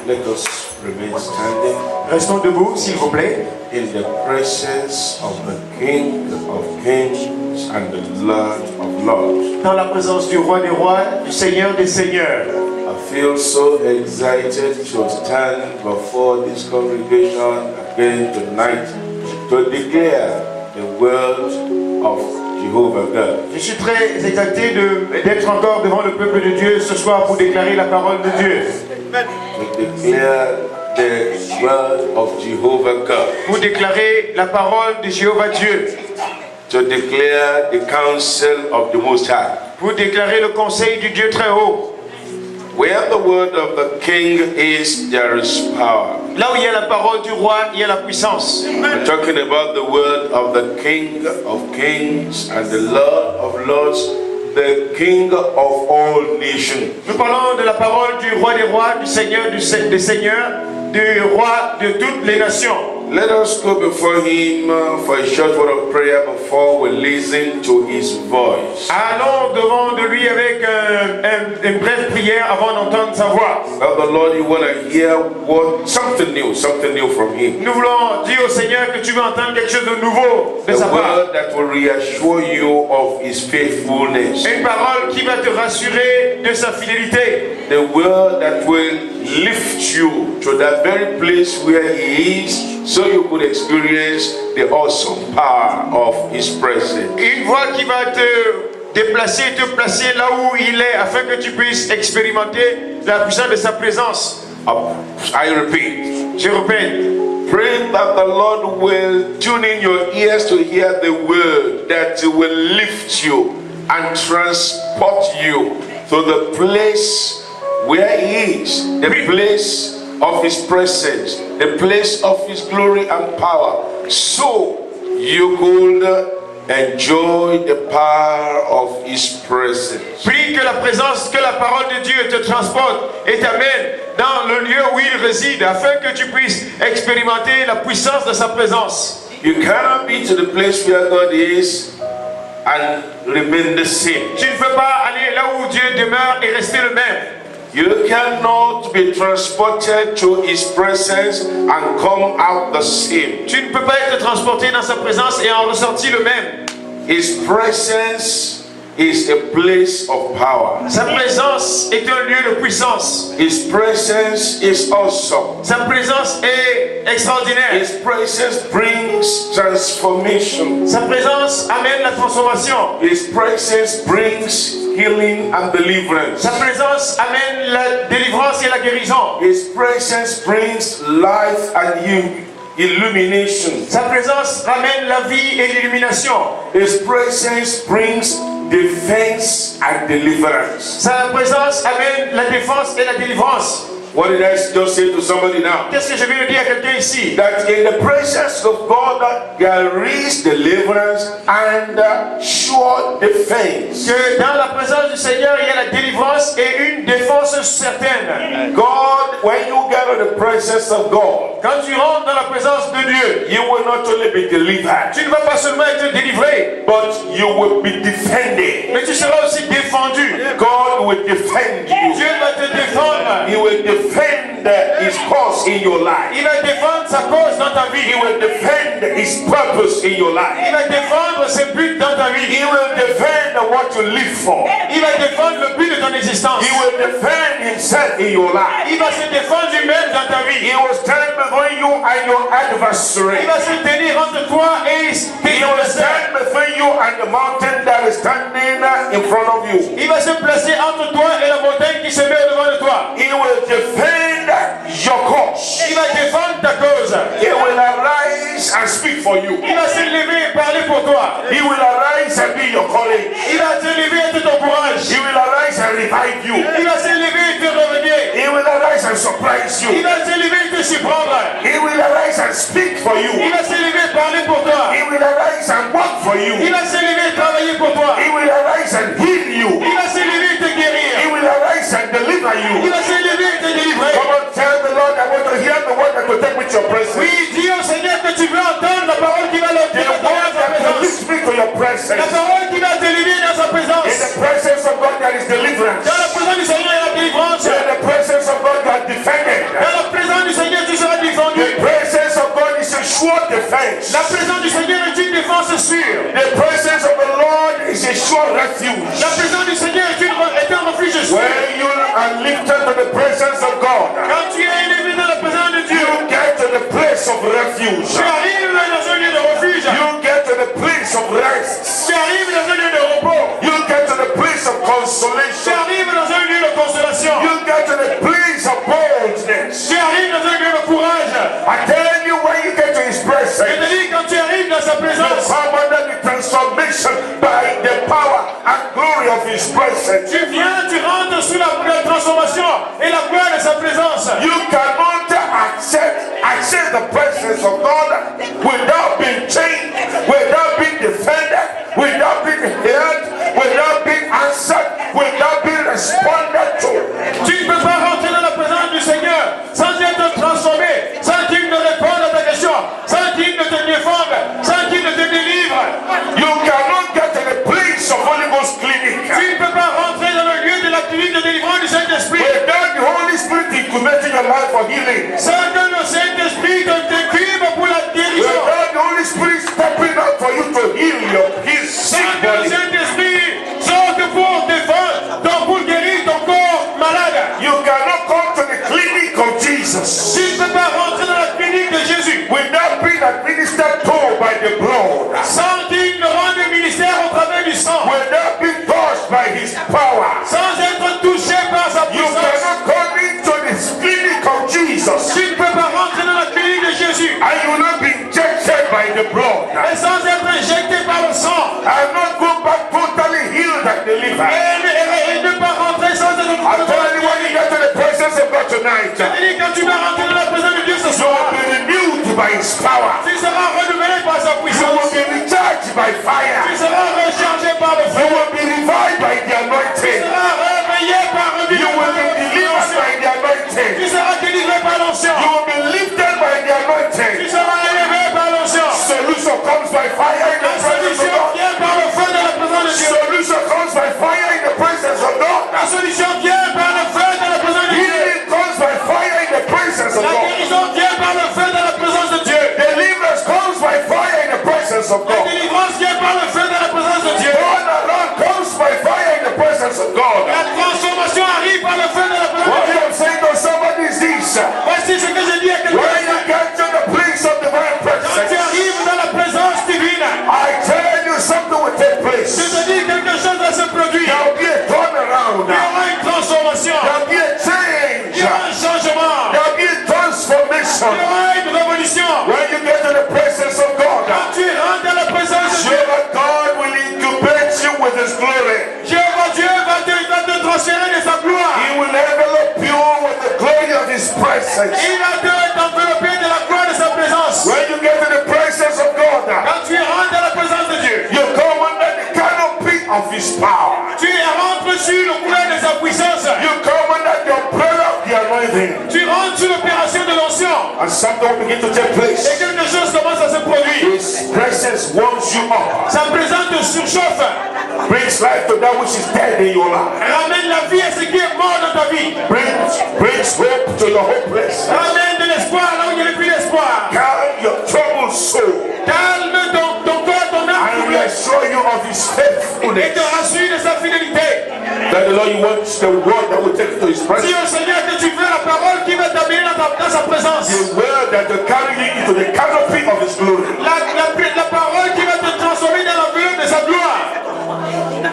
Let us remain standing. Restons debout, s'il vous plaît. In the presence of the King of Kings and the Lord of Lords. Dans la présence du Roi des Rois, du Seigneur des Seigneurs. I feel so excited to stand before this congregation again tonight to declare the word of Jehovah God. Je suis très exalté d'être encore devant le peuple de Dieu ce soir pour déclarer la parole de Dieu. To declare the word of Jehovah God. Pour déclarer la parole de Jéhovah Dieu. To declare the counsel of the Most High. Pour déclarer le conseil du Dieu très haut. Where the word of the King is, there is power. Là où il y a la parole du roi, il y a la puissance. I'm talking about the word of the King of Kings and the Lord of Lords, the King of all nations. Nous parlons de la parole du Roi des Rois, du Seigneur des Seigneurs, du Roi de toutes les nations. Let us go before him for a short word of prayer before we listen to his voice. Allons devant de lui avec une brève prière avant d'entendre sa voix. Now the Lord, you want to hear something new from him. Nous voulons dire au Seigneur que tu veux entendre quelque chose de nouveau de The sa part. word that will reassure you of his faithfulness. Une parole qui va te rassurer de sa fidélité. The word that will lift you to that very place where he is, so you could experience the awesome power of his presence. Une voix qui va te déplacer, te placer là où il est, afin que tu puisses expérimenter la puissance de sa présence. I repeat. Je répète. Pray that the Lord will tune in your ears to hear the word that will lift you and transport you to the place where he is, the place of his presence, the place of his glory and power, so you could enjoy the power of his presence. Prie que la présence, que la parole de Dieu te transporte et t'amène dans le lieu où il réside, afin que tu puisses expérimenter la puissance de sa présence. You cannot be to the place where God is and remain the same. Tu ne peux pas aller là où Dieu demeure et rester le même. You cannot be transported to his presence and come out the same. Tu ne peux pas être transporté dans sa présence et en ressortir le même. His presence is a place of power. Sa présence est un lieu de puissance. His presence is awesome. Sa présence est extraordinaire. His presence brings transformation. Sa présence amène la transformation. His presence brings healing and deliverance. Sa présence amène la délivrance et la guérison. His presence brings life and illumination. Sa présence ramène la vie et l'illumination. His presence brings defense and deliverance. Sa présence amène la défense et la délivrance. What did I just say to somebody now? Qu'est-ce que je viens de dire à quelqu'un ici? That in the presence of God there is deliverance and sure defense. Que dans la présence du Seigneur il y a la délivrance et une défense certaine. God, when you get in the presence of God, quand tu rentres dans la présence de Dieu, you will not only be delivered, tu ne vas pas seulement être délivré, but you will be defended. mais tu seras aussi défendu. God will defend you. Dieu va te défendre. He will defend his cause in your life. Il va défendre sa cause dans ta vie. He will defend his purpose in your life. Il va défendre ses buts dans ta vie. He will defend what you live for. Il va défendre le but de ton existence. He will defend himself in your life. Il va se défendre lui-même dans ta vie. He will stand before you and your adversary. Il va se tenir entre toi et tes He will adversaires. stand before you and the mountain that is standing in front of you. Il va se placer entre toi et la montagne qui se met devant de toi. He will defend your cause. Il va défendre ta cause. He will arise and speak for you. Il va se lever et parler pour toi. He will arise and be your colleague. Il va se lever et te ton courage. He will arise and revive you. Il va se lever et te revenir. He will arise and surprise Il you. va se lever et te surprendre. He will arise and speak for you. Il va se lever et parler pour toi. He will arise and work for you. Il va se lever et travailler pour toi. He will arise and heal you. Il va se lever et te guérir. He will arise and deliver Il you. va se lever et te délivrer. Come on, tell the Lord, I want to hear the word that will take me to your presence. Oui, dis au Seigneur que tu veux entendre la parole qui va le The word dans sa that will présence. lift me to your La presence. parole qui va t'élever dans sa In présence. the presence of God there is deliverance. Dans la présence du Seigneur, il y a la délivrance. In the presence of God you are defended. Dans la are lifted to the presence of God, quand tu es élevé dans la présence de Dieu, you get to the place of refuge. tu arrives dans un lieu de refuge, You get to the place of rest. tu arrives dans un lieu de repos, You get to the place of tu consolation. arrives dans un lieu de consolation, You get to the place of boldness. tu arrives dans un lieu de courage. I tell you, when you get to His Je presence, te dis, quand tu arrives dans sa you présence, come under the transformation by the power and glory of His presence. tu viens, tu rentres sous la transformation et la gloire de sa présence. You cannot access the presence of God without being changed, without being defended, without being heard, without being answered, without being responded to. Tu ne peux pas rentrer dans la présence du Seigneur sans être transformé, sans qu'il ne réponde à ta question, sans qu'il ne te défende, sans qu'il ne te délivre. You cannot get to the place of Holy Ghost clinic Tu ne peux pas rentrer dans le lieu de la clinique de délivrance du Saint-Esprit without the Holy Spirit incubating your life for healing, sans que le Saint-Esprit t'incube pour la guérison, without the Holy Spirit stepping out for you to heal his sick sans que le body. Saint-Esprit sorte pour défendre, donc pour guérir ton corps malade. You cannot come to the clinic of Jesus Tu ne peux pas rentrer dans la clinique de Jésus without being administered to by the blood, sans qu'il ne rende le ministère au travers du sang, without being touched by His power. sans être touché par sa You puissance. cannot come into the clinic of Jesus Tu ne peux pas rentrer dans la clinique de Jésus and you will not be injected by the blood et sans être injecté par le sang and not go back totally healed and delivered. et ne pas rentrer sans être I tell you, when you get to the presence of God tonight, Et quand tu vas rentrer dans la présence de Dieu ce you soir, will be renewed by His power. tu seras renouvelé par sa You will puissance, be recharged by tu fire. seras rechargé par le You feu, will be revived by the tu anointing. seras réveillé par le You will be delivered by the tu anointing. seras délivré par l'onction, You will be lifted by the tu anointing. seras élevé par l'onction. Solution comes by fire in the La presence of solution God. vient par le feu de la présence de Dieu. Solution comes by fire in the presence of God. La solution vient par le feu de la présence de Dieu. Healing comes by fire in the presence of La God. guérison vient par le feu de la présence de Dieu. Deliverance comes by fire in the presence of La God. délivrance vient par le feu de la présence de Dieu. Turnaround comes by fire in the presence of God. La transformation arrive par le feu de la présence What de Dieu. I'm saying to somebody is this: Voici ce que je dis à when quelqu'un. you get to the place of divine Quand tu presence, arrives dans la présence divine, I tell you something will take place. je te dis quelque chose va se produire. There will be a turnaround. Il y aura une transformation. There will be a Il change. y aura un changement. There will be a Il transformation. y aura une révolution. When you get to the presence of God, Quand tu rentres dans la présence de Dieu, Jehovah God will incubate you with His glory. Jéhovah Dieu va te transférer de sa gloire. He will envelop you with the glory of His presence. Il va t'envelopper de la gloire de sa présence. When you get to the presence of God, Quand tu rentres dans la présence de Dieu, you come under the canopy of His power. tu rentres sur le couleur de sa puissance. You come under the umbrella of the anointing. Tu rentres sur l'opération de l'onction. And something will begin to take Et place. quelque chose commence à se produire. His presence warms you up, Sa présence te surchauffe. brings life to that which is dead in your life, Ramène la vie à ce qui est mort dans ta vie. brings hope to your hopeless. Ramène de l'espoir là où il n'y a plus d'espoir. Calm your troubled soul Calme ton corps, ton âme and troublée. reassure you of His Et faithfulness. te rassure de sa fidélité. That the Lord wants the word that will take you to His Dis presence. au Seigneur que tu veux la parole qui va t'amener dans sa présence. The word that will carry you into the canopy of His glory. La parole qui va te transformer dans l'enveloppe de sa gloire.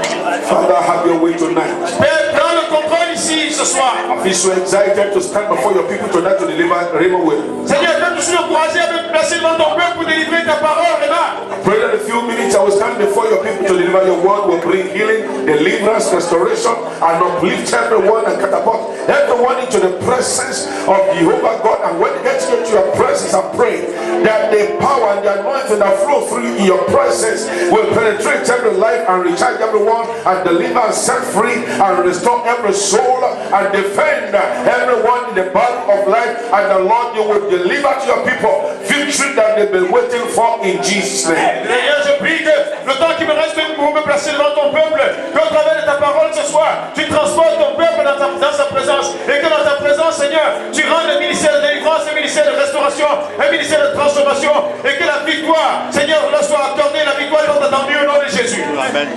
Father, have your way tonight. Père, prends le contrôle ici ce soir. I feel so excited to stand before your people tonight to deliver Rhema word. Seigneur, quand tu suis encouragé à me placer devant ton peuple pour délivrer ta parole, Réma. Pray that in a few minutes I will stand before your people to deliver your word will bring healing, deliverance, restoration, and uplift everyone and catapult everyone into the presence of Jehovah God. And when they get into your presence, I pray that the power and the anointing that flow through in your presence will penetrate every life and recharge everyone and deliver and set free and restore every soul and defend everyone in the battle of life. And the Lord, you will deliver to your people victory that they've been waiting for in Jesus' name. Seigneur, je prie que le temps qui me reste pour me placer devant ton peuple, qu'au travers de ta parole ce soir, tu transportes ton peuple dans sa présence et que dans ta présence, Seigneur, tu rends le ministère de délivrance, le ministère de restauration, un ministère de transformation et que la victoire, Seigneur, leur soit accordée, la victoire tant attendue au nom de Jésus. Jésus. Amen.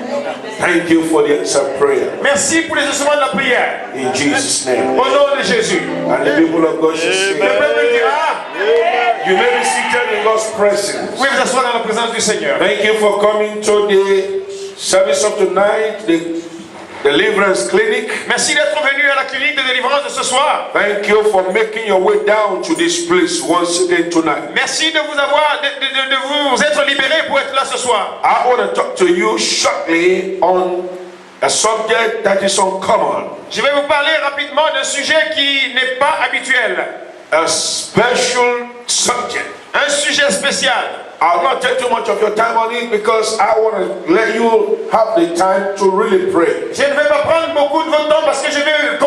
Thank you for the answered prayer. Merci pour les instruments de la prière. In Jesus' name. Au nom de Jésus. And the people of God should Le say, peuple dira, you may be seated in God's presence. vous pouvez vous asseoir dans la présence du Seigneur. Thank you for coming to the service of tonight, the deliverance clinic. Merci d'être venu à la clinique de délivrance de ce soir. Thank you for making your way down to this place once again tonight. Merci de vous avoir, de vous être libéré pour être là ce soir. I want to talk to you shortly on a subject that is uncommon, Je vais vous parler rapidement d'un sujet qui n'est pas habituel. a special subject. Un sujet spécial. I'll not take too much of your time on it because I want to let you have the time to really pray. Je ne vais pas prendre beaucoup de votre temps parce que je vais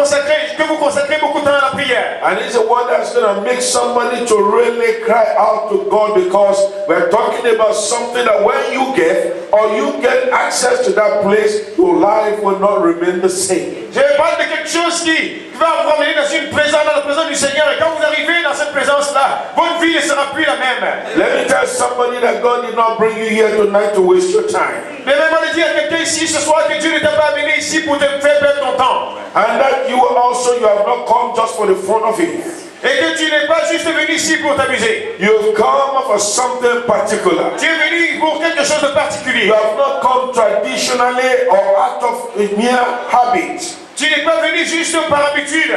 vous consacrer beaucoup de temps à la prière. And it's a word that's going to make somebody to really cry out to God, because we're talking about something that when you get access to that place, your life will not remain the same. Je vais parler de quelque chose qui va vous amener dans la présence du Seigneur. Et quand vous arrivez dans cette présence-là, votre vie ne sera plus la même. Let me tell somebody that God did not bring you here tonight to waste your time. Mais même à dire à quelqu'un ici ce soir que Dieu ne t'a pas amené ici pour te faire perdre ton temps. And that you have not come just for the fun of it. Et que tu n'es pas juste venu ici pour t'amuser. You've come for something particular. Tu es venu pour quelque chose de particulier. You have not come traditionally or out of a mere habit. Tu n'es pas venu juste par habitude.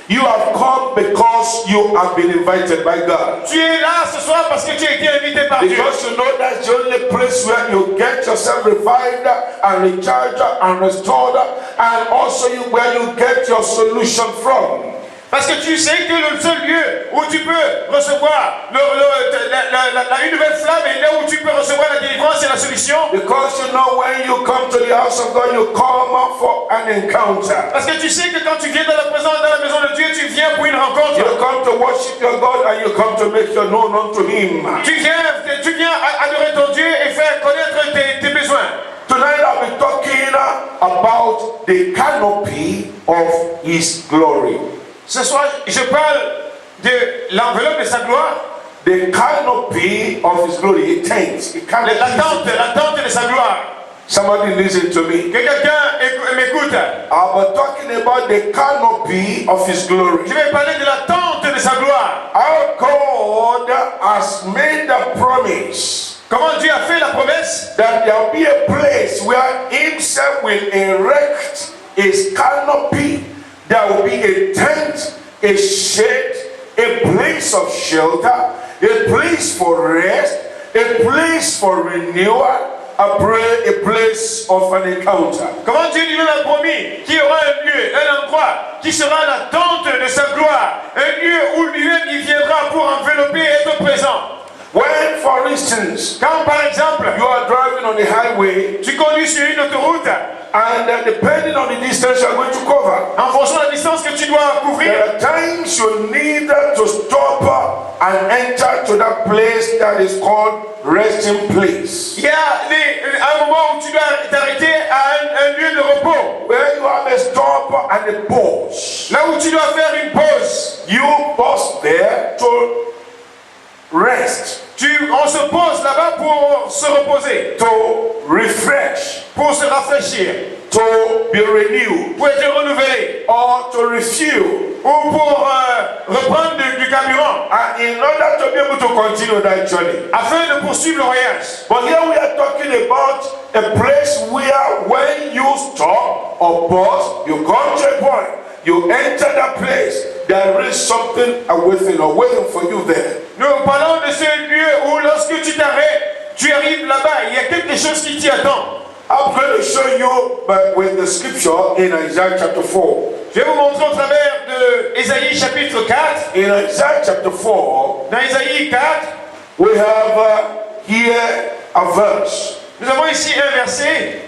You have come because you have been invited by God. Tu es là ce soir parce que tu as été invité par Dieu. Because you know that's the only place where you get yourself revived and recharged and restored, and also where you get your solution from. Parce que tu sais que le seul lieu où tu peux recevoir une nouvelle flamme et là où tu peux recevoir la délivrance et la solution. Because you know when you come to the house of God, you come up for an encounter. Parce que tu sais que quand tu viens dans la maison de Dieu, tu viens pour une rencontre. You come to worship your God and you come to make your known unto Him. Tu viens adorer ton Dieu et faire connaître tes besoins. Tonight I'll be talking about the canopy of His glory. Ce soir, je parle de l'enveloppe de sa gloire. The canopy of His glory, it tents. La tente de sa gloire. Somebody listen to me. Que quelqu'un m'écoute. I'll be talking about the canopy of His glory. Je vais parler de la tente de sa gloire. Our God has made a promise. Comment Dieu a fait la promesse? That there will be a place where Himself will erect His canopy. There will be a tent, a shade, a place of shelter, a place for rest, a place for renewal, a place of an encounter. Comment Dieu lui-même a promis qu'il y aura un lieu, un endroit qui sera la tente de sa gloire, un lieu où lui-même il viendra pour envelopper et être présent. When, for instance, quand par exemple, you are driving on the highway, tu conduis sur une autoroute, and depending on the distance you are going to cover, en fonction de la distance que tu dois couvrir, there are times you need to stop and enter to that place that is called resting place. Il y a un moment où tu dois t'arrêter à un lieu de repos. Where you have a stop and a pause. Là où tu dois faire une pause. You pause there to rest. On se pose là-bas pour se reposer. To refresh. Pour se rafraîchir. To be renewed. Pour être renouvelé. Or to refuel. Ou pour reprendre du carburant. And in order to be able to continue that journey. Afin de poursuivre le voyage. But here we are talking about a place where when you stop or pause, you come to a point. You enter that place, there is something waiting for you there. Nous parlons de ce lieu où lorsque tu t'arrêtes, tu arrives là-bas, il y a quelque chose qui t'y attend. I'm going to show you with the scripture in Isaiah chapter 4. Je vais vous montrer au travers de Ésaïe chapitre 4. In Isaiah chapter 4, dans Ésaïe 4, we have here a verse. Nous avons ici un verset.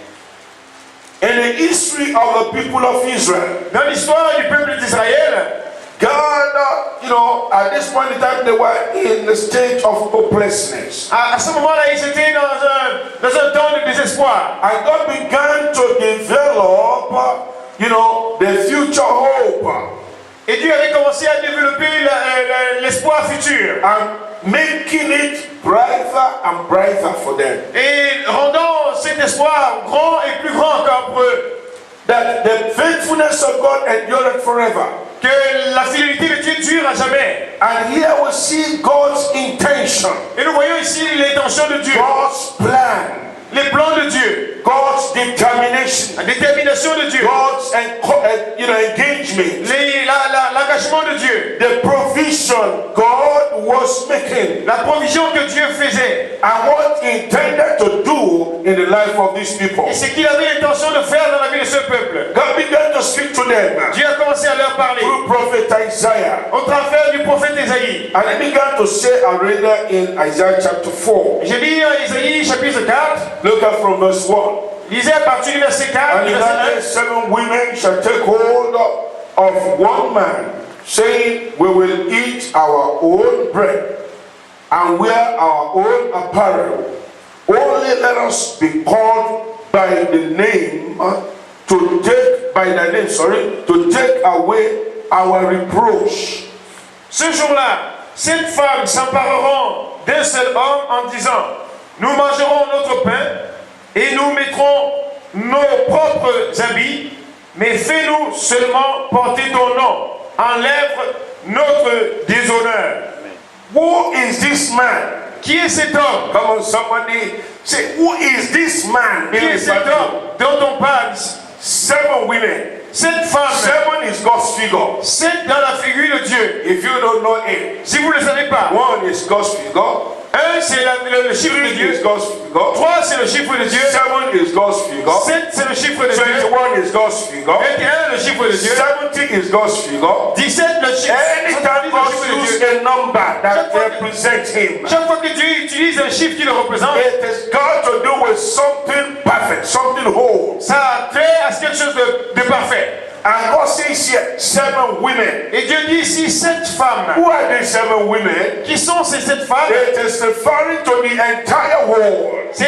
In the history of the people of Israel, dans l'histoire du peuple d'Israël, God, at this point in time, they were in the stage of hopelessness. À ce moment-là, ils étaient dans un temps de désespoir. And God began to develop, the future hope Et Dieu avait commencé à développer l'espoir futur. and making it brighter and brighter for them. Et rendant cet espoir grand et plus grand encore pour eux. That the faithfulness of God endureth forever. Que la fidélité de Dieu dure à jamais. And here we see God's intention, Et nous voyons ici l'intention de Dieu. God's plan, Les plans de Dieu. God's determination, La détermination de Dieu. God's engagement, L'engagement de Dieu. the provision God was making, La provision que Dieu faisait. and what He intended to do in the life of these people. Et ce qu'il avait l'intention de faire dans la vie de ce peuple. God began to speak to them Dieu a commencé à leur parler. through prophet Isaiah. Au travers du prophète Ésaïe. And He began to say, I read that in Isaiah chapter 4. J'ai lu Ésaïe chapitre 4. Look at from verse 1. Lisez à partir du verset 4. And in that day 7 women shall take hold of one man, saying, we will eat our own bread and wear our own apparel. Only let us be called by the name, to take away our reproach. Ce jour-là, cette femme s'empareront d'un seul homme en disant, nous mangerons notre pain et nous mettrons nos propres habits, mais fais-nous seulement porter ton nom. Enlève notre déshonneur. Who is this man? Qui est cet homme? Come on, somebody say, who is this man? Qui est cet homme dont on parle ici? 7 women. Cette femme, 7 is God's figure. c'est dans la figure de Dieu. If you don't know it, Si vous ne le savez pas, 1 is God's figure. 1 c'est le chiffre de 3 Dieu. is God's figure. 3 c'est le chiffre de Dieu. 7 is God's figure. 7 c'est le chiffre de Dieu. 21 is God's figure. 21 le chiffre de Dieu. 70 is God's figure. 17 le chiffre Anytime God uses a number that represents Him, Chaque fois que Dieu utilise un chiffre qui le représente, it has got to do with something perfect, something whole. ça a trait à quelque chose de parfait. And God says here, 7 women. Et Dieu dit ici 7 femmes. Who are these 7 women? Qui sont ces 7 femmes? It is referring to the entire world. C'est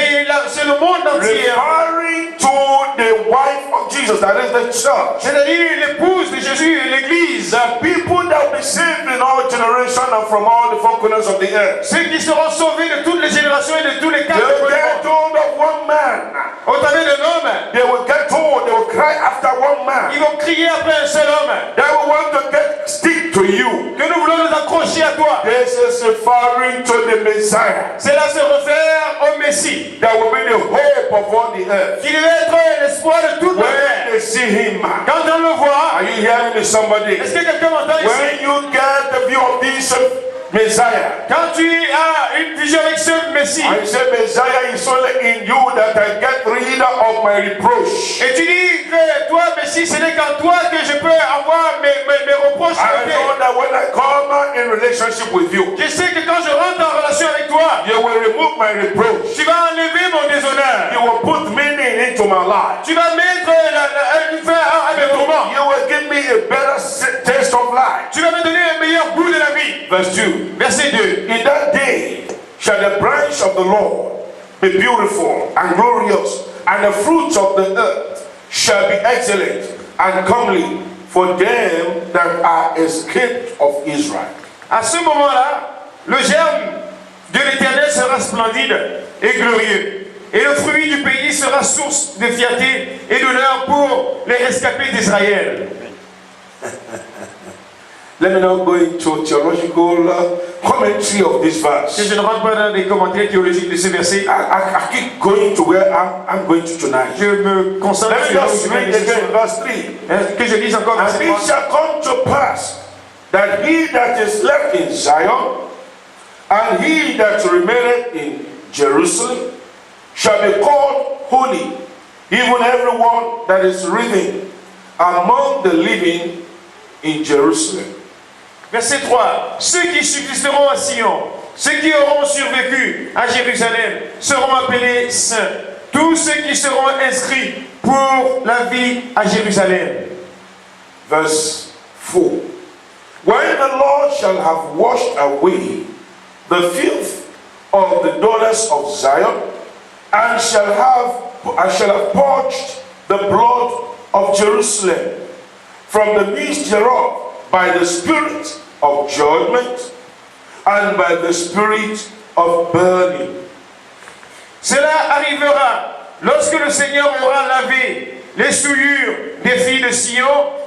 le monde entier. Referring to the wife of Jesus, that is the church. C'est-à-dire l'épouse de Jésus et l'église. The people that will be saved in all generations and from all the four corners of the earth. Ceux qui seront sauvés de toutes les générations et de tous les They quatre will coins. get hold of one man. Au travers d'un homme, They will get told, they will cry after one man. ils vont crier après un seul homme. They will want to stick to you. Que nous voulons nous accrocher à toi. This is referring to the Messiah. Cela se réfère au Messie. That will be the hope of all the earth. Qui devait être l'espoir de toute la When terre. they see him, Quand on le voit, are you hearing me, somebody? est-ce que quelqu'un m'entend ici? When you get the view of this Messiah, Quand tu as une vision avec ce Messie, I say Messiah is only in you that I get rid of my reproach. et tu dis que toi, Messie, ce n'est qu'en toi que je peux avoir mes reproches. I know that when I come in relationship with you, Je sais que quand je rentre en relation avec toi, you will remove my reproach. tu vas enlever mon déshonneur. You will put meaning into my life. Tu vas mettre une fin à mes tourments. You will give me a better taste of life. Tu vas me donner un meilleur goût de la vie. Verse 2. Verset 2. In that day shall the branch of the Lord be beautiful and glorious, and the fruits of the earth shall be excellent and comely for them that are escaped of Israel. À ce moment-là, le germe de l'Éternel sera splendide et glorieux. Et le fruit du pays sera source de fierté et d'honneur pour les rescapés d'Israël. Let me now go into theological commentary of this verse. Que je ne rentre pas dans des commentaires théologiques de ce verset. I keep going to where I'm going to tonight. Je me concentre Let me sur just read again verse 3. que je lise encore And verset it 3. shall come to pass that he that is left in Zion and he that remaineth in Jerusalem shall be called holy, even everyone that is written among the living in Jerusalem. Verset 3. Ceux qui subsisteront à Sion, ceux qui auront survécu à Jérusalem, seront appelés saints. Tous ceux qui seront inscrits pour la vie à Jérusalem. Verse 4. When the Lord shall have washed away the filth of the daughters of Zion, and shall have purged the blood of Jerusalem from the midst thereof, by the spirit of judgment and by the spirit of burning. Cela arrivera lorsque le Seigneur aura lavé les souillures des filles de Sion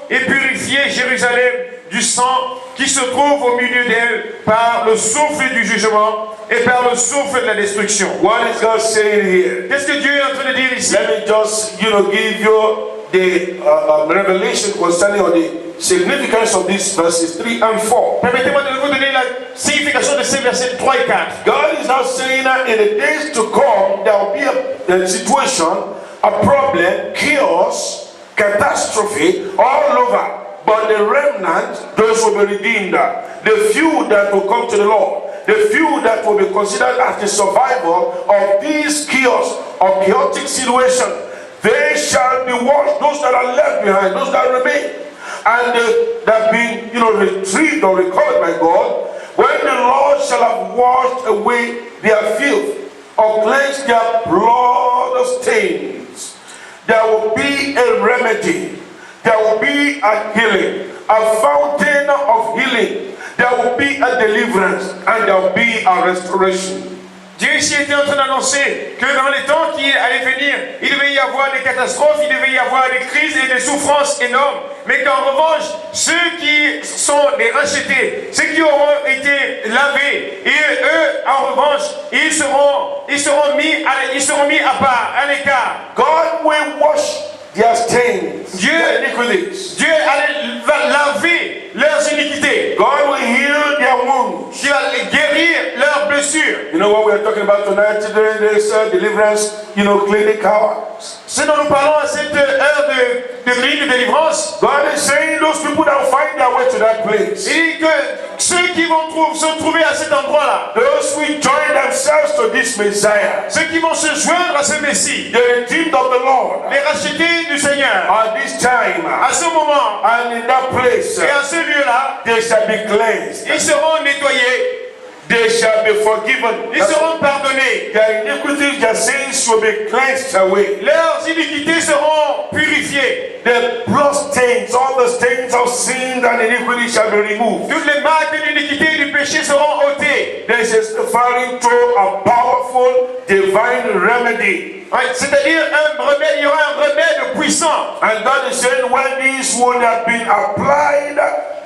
et purifié Jérusalem du sang qui se trouve au milieu d'elle par le souffle du jugement et par le souffle de la destruction. What is God saying here? Qu'est-ce que Dieu est en train de dire ici? Let me just, give you the revelation concerning or the significance of these verses 3 and 4. Permettez-moi de vous donner la signification de ces versets 3 et 4. God is now saying that in the days to come, there will be a situation, a problem, chaos, catastrophe all over. But the remnant, those will be redeemed. The few that will come to the Lord, the few that will be considered as the survival of this chaos or chaotic situation, they shall be washed. Those that are left behind, those that remain, and that have been, retrieved or recovered by God, when the Lord shall have washed away their filth or cleansed their blood stains, there will be a remedy. There will be a healing, a fountain of healing. There will be a deliverance, and there will be a restoration. Dieu ici était en train d'annoncer que dans les temps qui allaient venir, il devait y avoir des catastrophes, il devait y avoir des crises et des souffrances énormes. Mais qu'en revanche, ceux qui sont les rachetés, ceux qui auront été lavés, et eux, en revanche, ils seront mis à part, à l'écart. God will wash their stains, their iniquities. Dieu va laver leurs iniquités. God will heal their wounds. Dieu va guérir leurs blessures. You know what we are talking about tonight during this deliverance, clinic hour? Ce dont nous parlons à cette heure de clinique de délivrance. God is saying those people that will find their way to that place. Il dit que ceux qui vont se trouver à cet endroit-là, those who join themselves to this Messiah, ceux qui vont se joindre à ce Messie, the redeemed of the Lord, les rachetés du Seigneur, at this time, à ce moment, and in that place, et à ce lieu-là, they shall be cleansed. ils seront nettoyés. They shall be forgiven. Ils seront pardonnés. Their iniquities, their sins will be cleansed away. Leurs iniquités seront purifiées. The blood stains, all the stains of sin and iniquity shall be removed. Toutes les marques de l'iniquité et du péché seront ôtées. This is referring to a powerful divine remedy. C'est-à-dire il y aura un remède puissant. And God is saying when this would have been applied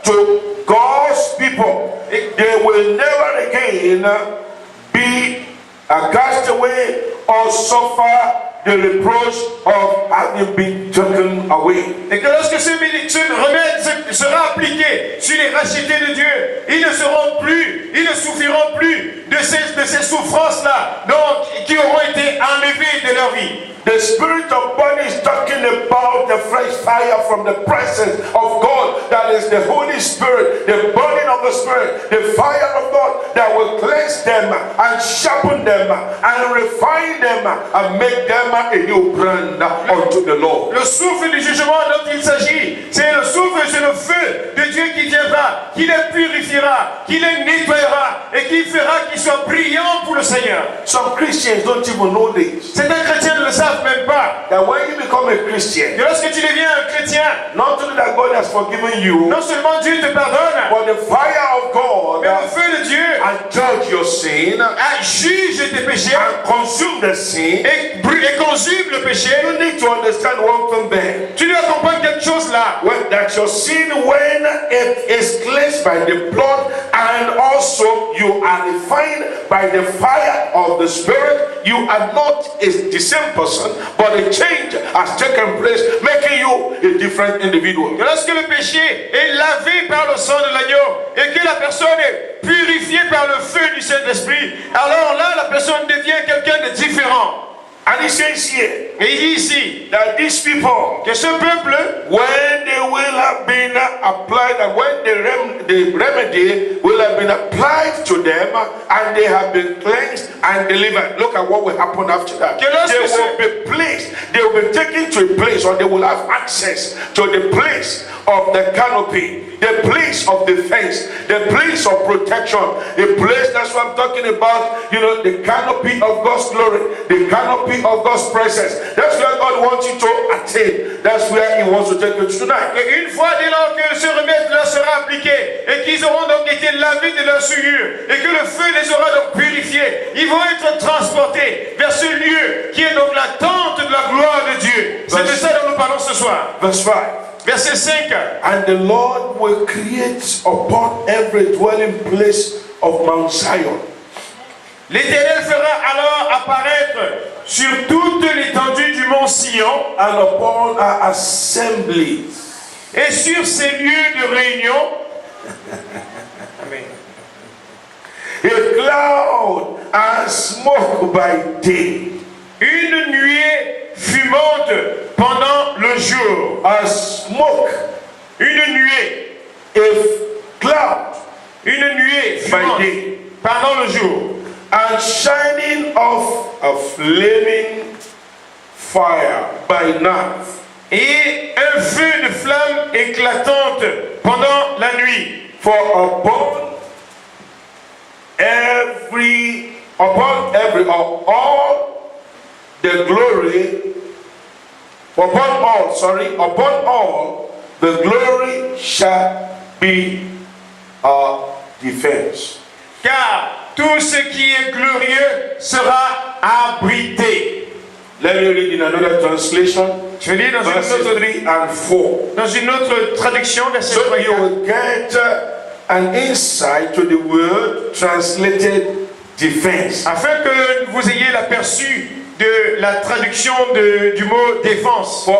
to God's people, they will never again be cast away or suffer the reproach of having been taken away. Et que lorsque ce remède sera appliqué sur les rachetés de Dieu, ils ne souffriront plus de ces souffrances-là, donc qui auront été enlevées de leur vie. The spirit of burning is talking about the fresh fire from the presence of God. That is the Holy Spirit, the burning of the Spirit, the fire of God that will cleanse them and sharpen them and refine them and make them a new brand unto the Lord. Le souffle du jugement dont il s'agit, c'est le feu de Dieu qui viendra, qui les purifiera, qui les nettoiera et qui fera qu'ils soient brillants pour le Seigneur. Some Christians don't even know this. Certains chrétiens ne le savent même pas. That when you become a Christian, et lorsque tu deviens un chrétien, not only that God has forgiven you, non seulement Dieu te pardonne, but the fire of God mais le feu de Dieu and judge your sin, juge tes péchés and consume the sin, et consume le péché. You need to understand one thing there. Tu dois comprendre quelque chose là. That your sin, when it is cleansed by the blood, and also you are refined by the fire of the Spirit, you are not the same person, but a change has taken place, making you a different individual. Et lorsque le péché est lavé par le sang de l'agneau et que la personne est purifiée par le feu du Saint-Esprit, alors là, la personne devient quelqu'un de différent. And he says here, et il dit ici, that these people, que ce peuple, when they will have been applied, and when the remedy will have been applied to them, and they have been cleansed and delivered. Look at what will happen after that. Que lorsque They will be placed, they will be taken to a place, or they will have access to the place of the canopy, the place of defense, the place of protection, the place, that's what I'm talking about, the canopy of God's glory, the canopy of God's presence. That's where God wants you to attain. That's where He wants to take you tonight. Et une fois dès lors que ce remède leur sera appliqué et qu'ils auront donc été lavés de leur souillure et que le feu les aura donc purifiés, ils vont être transportés vers ce lieu qui est donc la tente de la gloire de Dieu. C'est de ça dont nous parlons ce soir. Verse 5. Verset 5. And the Lord will create upon every dwelling place of Mount Zion. L'Éternel fera alors apparaître sur toute l'étendue du mont Sion And upon our assemblies. et sur ces lieux de réunion. Amen. A cloud and smoke by day. Une nuée fumante pendant le jour. A smoke. Une nuée. A cloud Une nuée fumante by day. pendant le jour. And shining of a flaming fire by night. Et un feu de flamme éclatante pendant la nuit. For upon every, or all the glory, upon all the glory shall be a defense. Car tout ce qui est glorieux sera abrité. Let me read in another translation. Je lis dans Verses une autre, 3 and 4. dans une autre traduction, verset So 3 et you 4. will get an insight to the word translated defense. Afin que vous ayez l'aperçu de la traduction du mot défense. For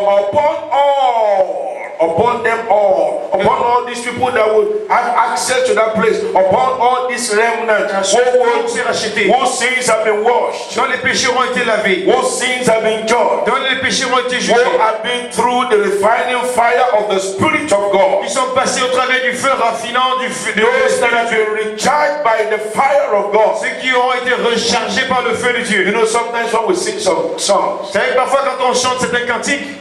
upon them all, upon all these people that would have access to that place, upon all these remnants whose sins have been washed, Dont les péchés ont été lavés, whose sins have been judged, dont les péchés ont été who jugés, have been through the refining fire of the Spirit of God. qui sont passés au travers du feu raffinant du feu de Those that have Dieu, been recharged by the fire of God. ceux qui ont été rechargés par le feu de Dieu. You know, sometimes when we sing some songs, Vous savez, parfois quand on chante certains cantiques,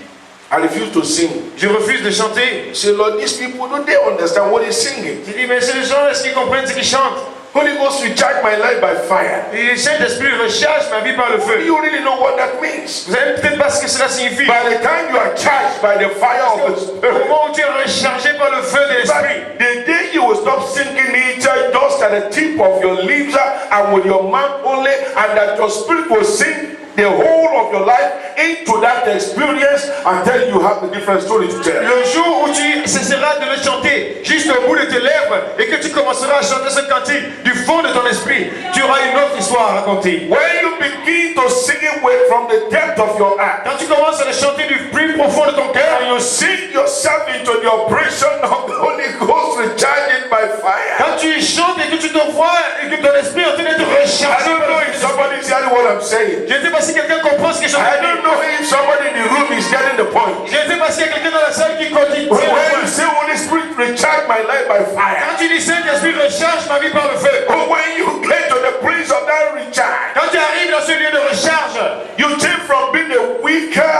I refuse to sing. je refuse de chanter. Say, Lord, these people, don't they understand what he's singing? Je dis, mais ces gens, est-ce qu'ils comprennent ce qu'ils chantent? Holy Ghost recharge my life by fire. Et le Saint-Esprit recharge ma vie par le Do feu. you really know what that means? Vous savez peut-être pas ce que cela signifie. By the time you are charged by the fire of the Au Spirit, moment où tu es rechargé par le feu de l'Esprit, but the day you will stop singing it just at the tip of your lips and with your mouth only, and that your spirit will sing the whole of your life into that experience until you have a different story to tell. le jour où tu cesseras de le chanter juste au bout de tes lèvres et que tu commenceras à chanter ce cantique du fond de ton esprit, tu auras une autre histoire à raconter. When you begin to sing it from the depth of your heart, Quand tu commences à le chanter du plus profond de ton cœur, and you sing yourself into the operation of the Holy Ghost recharging by fire. quand tu chantes et que tu te vois et que ton esprit est en train d'être I rechargé don't par know le if feu. somebody's hearing what I'm saying. Je ne sais pas si quelqu'un comprend ce que je suis en train I de don't dire. know if somebody in the room is getting the point. Je ne sais pas s'il y a quelqu'un dans la salle qui dit. When you say Holy Spirit recharge my life by fire, Quand tu dis Saint-Esprit recharge ma vie par le feu. or when you get to the place of that recharge, Quand tu arrives dans ce lieu de recharge, you change from being a weaker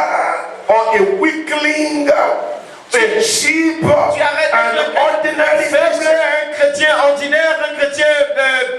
or a weakling, a sheep, tu arrêtes an d'être ordinary faible, person. un chrétien ordinaire, un chrétien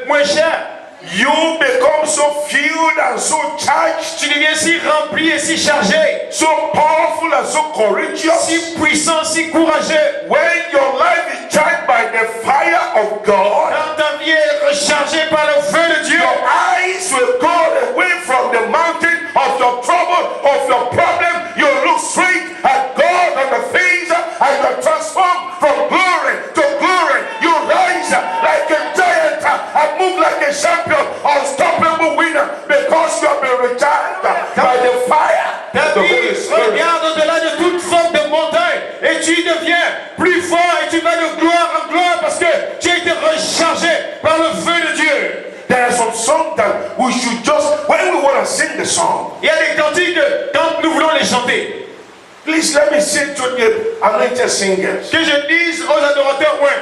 moins cher. You become so filled and so charged, Tu deviens si rempli et si chargé, so powerful and so courageous. si puissant, si courageux. When your life is charged by the fire of God, Quand ta vie est rechargée par le feu de Dieu, your eyes will go away from the mountain of your trouble, of your problem. You look straight at God on the face and you are transformed from glory to glory. You rise like a giant and move like a champion, unstoppable winner, because you have been recharged by the fire. ta The Holy vie Spirit. regarde au-delà de toute forme de montagne et tu deviens plus fort et tu vas de gloire en gloire parce que tu as été rechargé par le feu de Dieu. There are some songs that we should just, when we want to sing the song, Il y a des cantiques quand nous voulons les chanter. please let me say to the anointed singers, Que je dise aux adorateurs, ouais,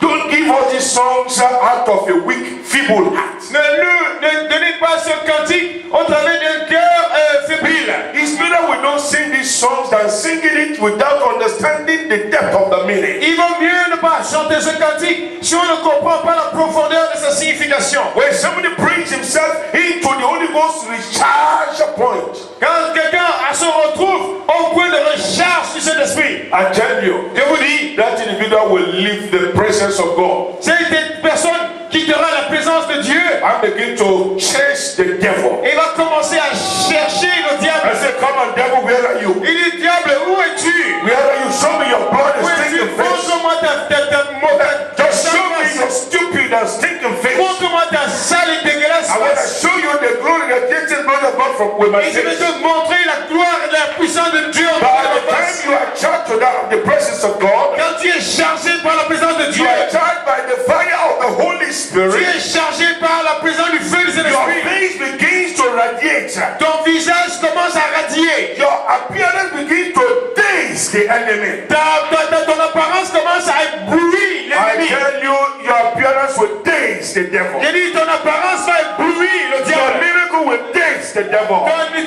don't give us these songs out of a weak, feeble heart. Ne donnez pas ce cantique au travers d'un cœur fébrile. It's better we don't sing these songs than singing it without understanding the depth of the meaning. Il vaut mieux ne pas chanter ce cantique si on ne comprend pas la profondeur de sa signification. When somebody brings himself into the Holy Ghost recharge point, Quand quelqu'un se retrouve au point de recharge du Saint-Esprit, I tell you, je vous dis, that individual will leave the presence of God c'est une personne qui quittera la présence de Dieu and begin to chase the devil. et va commencer à chercher le I diable. say, come on, devil, where are you? Il dit, diable, où es-tu? Where are you? Show me your blood and Où es-tu? stinking face. Montre-moi Just show me your stupid and stinking face. montre-moi ta sale et dégueulasse I want to face. show you the glory that takes blood of God from with my Et je vais sins. te montrer la gloire et la puissance de Dieu en By ta the time face. you are charged to the presence of God, Quand tu es chargé par la présence de you Dieu, are charged by the fire of the Holy tu Spirit. es chargé par la présence du feu du Your Saint-Esprit. face begins to radiate. Ton visage commence à radier. Your appearance begins to daze the enemy. Ton apparence commence à éblouir I l'ennemi. tell you, your appearance will daze the devil. J'ai dit, ton apparence va éblouir le Your diable. miracle will daze the devil.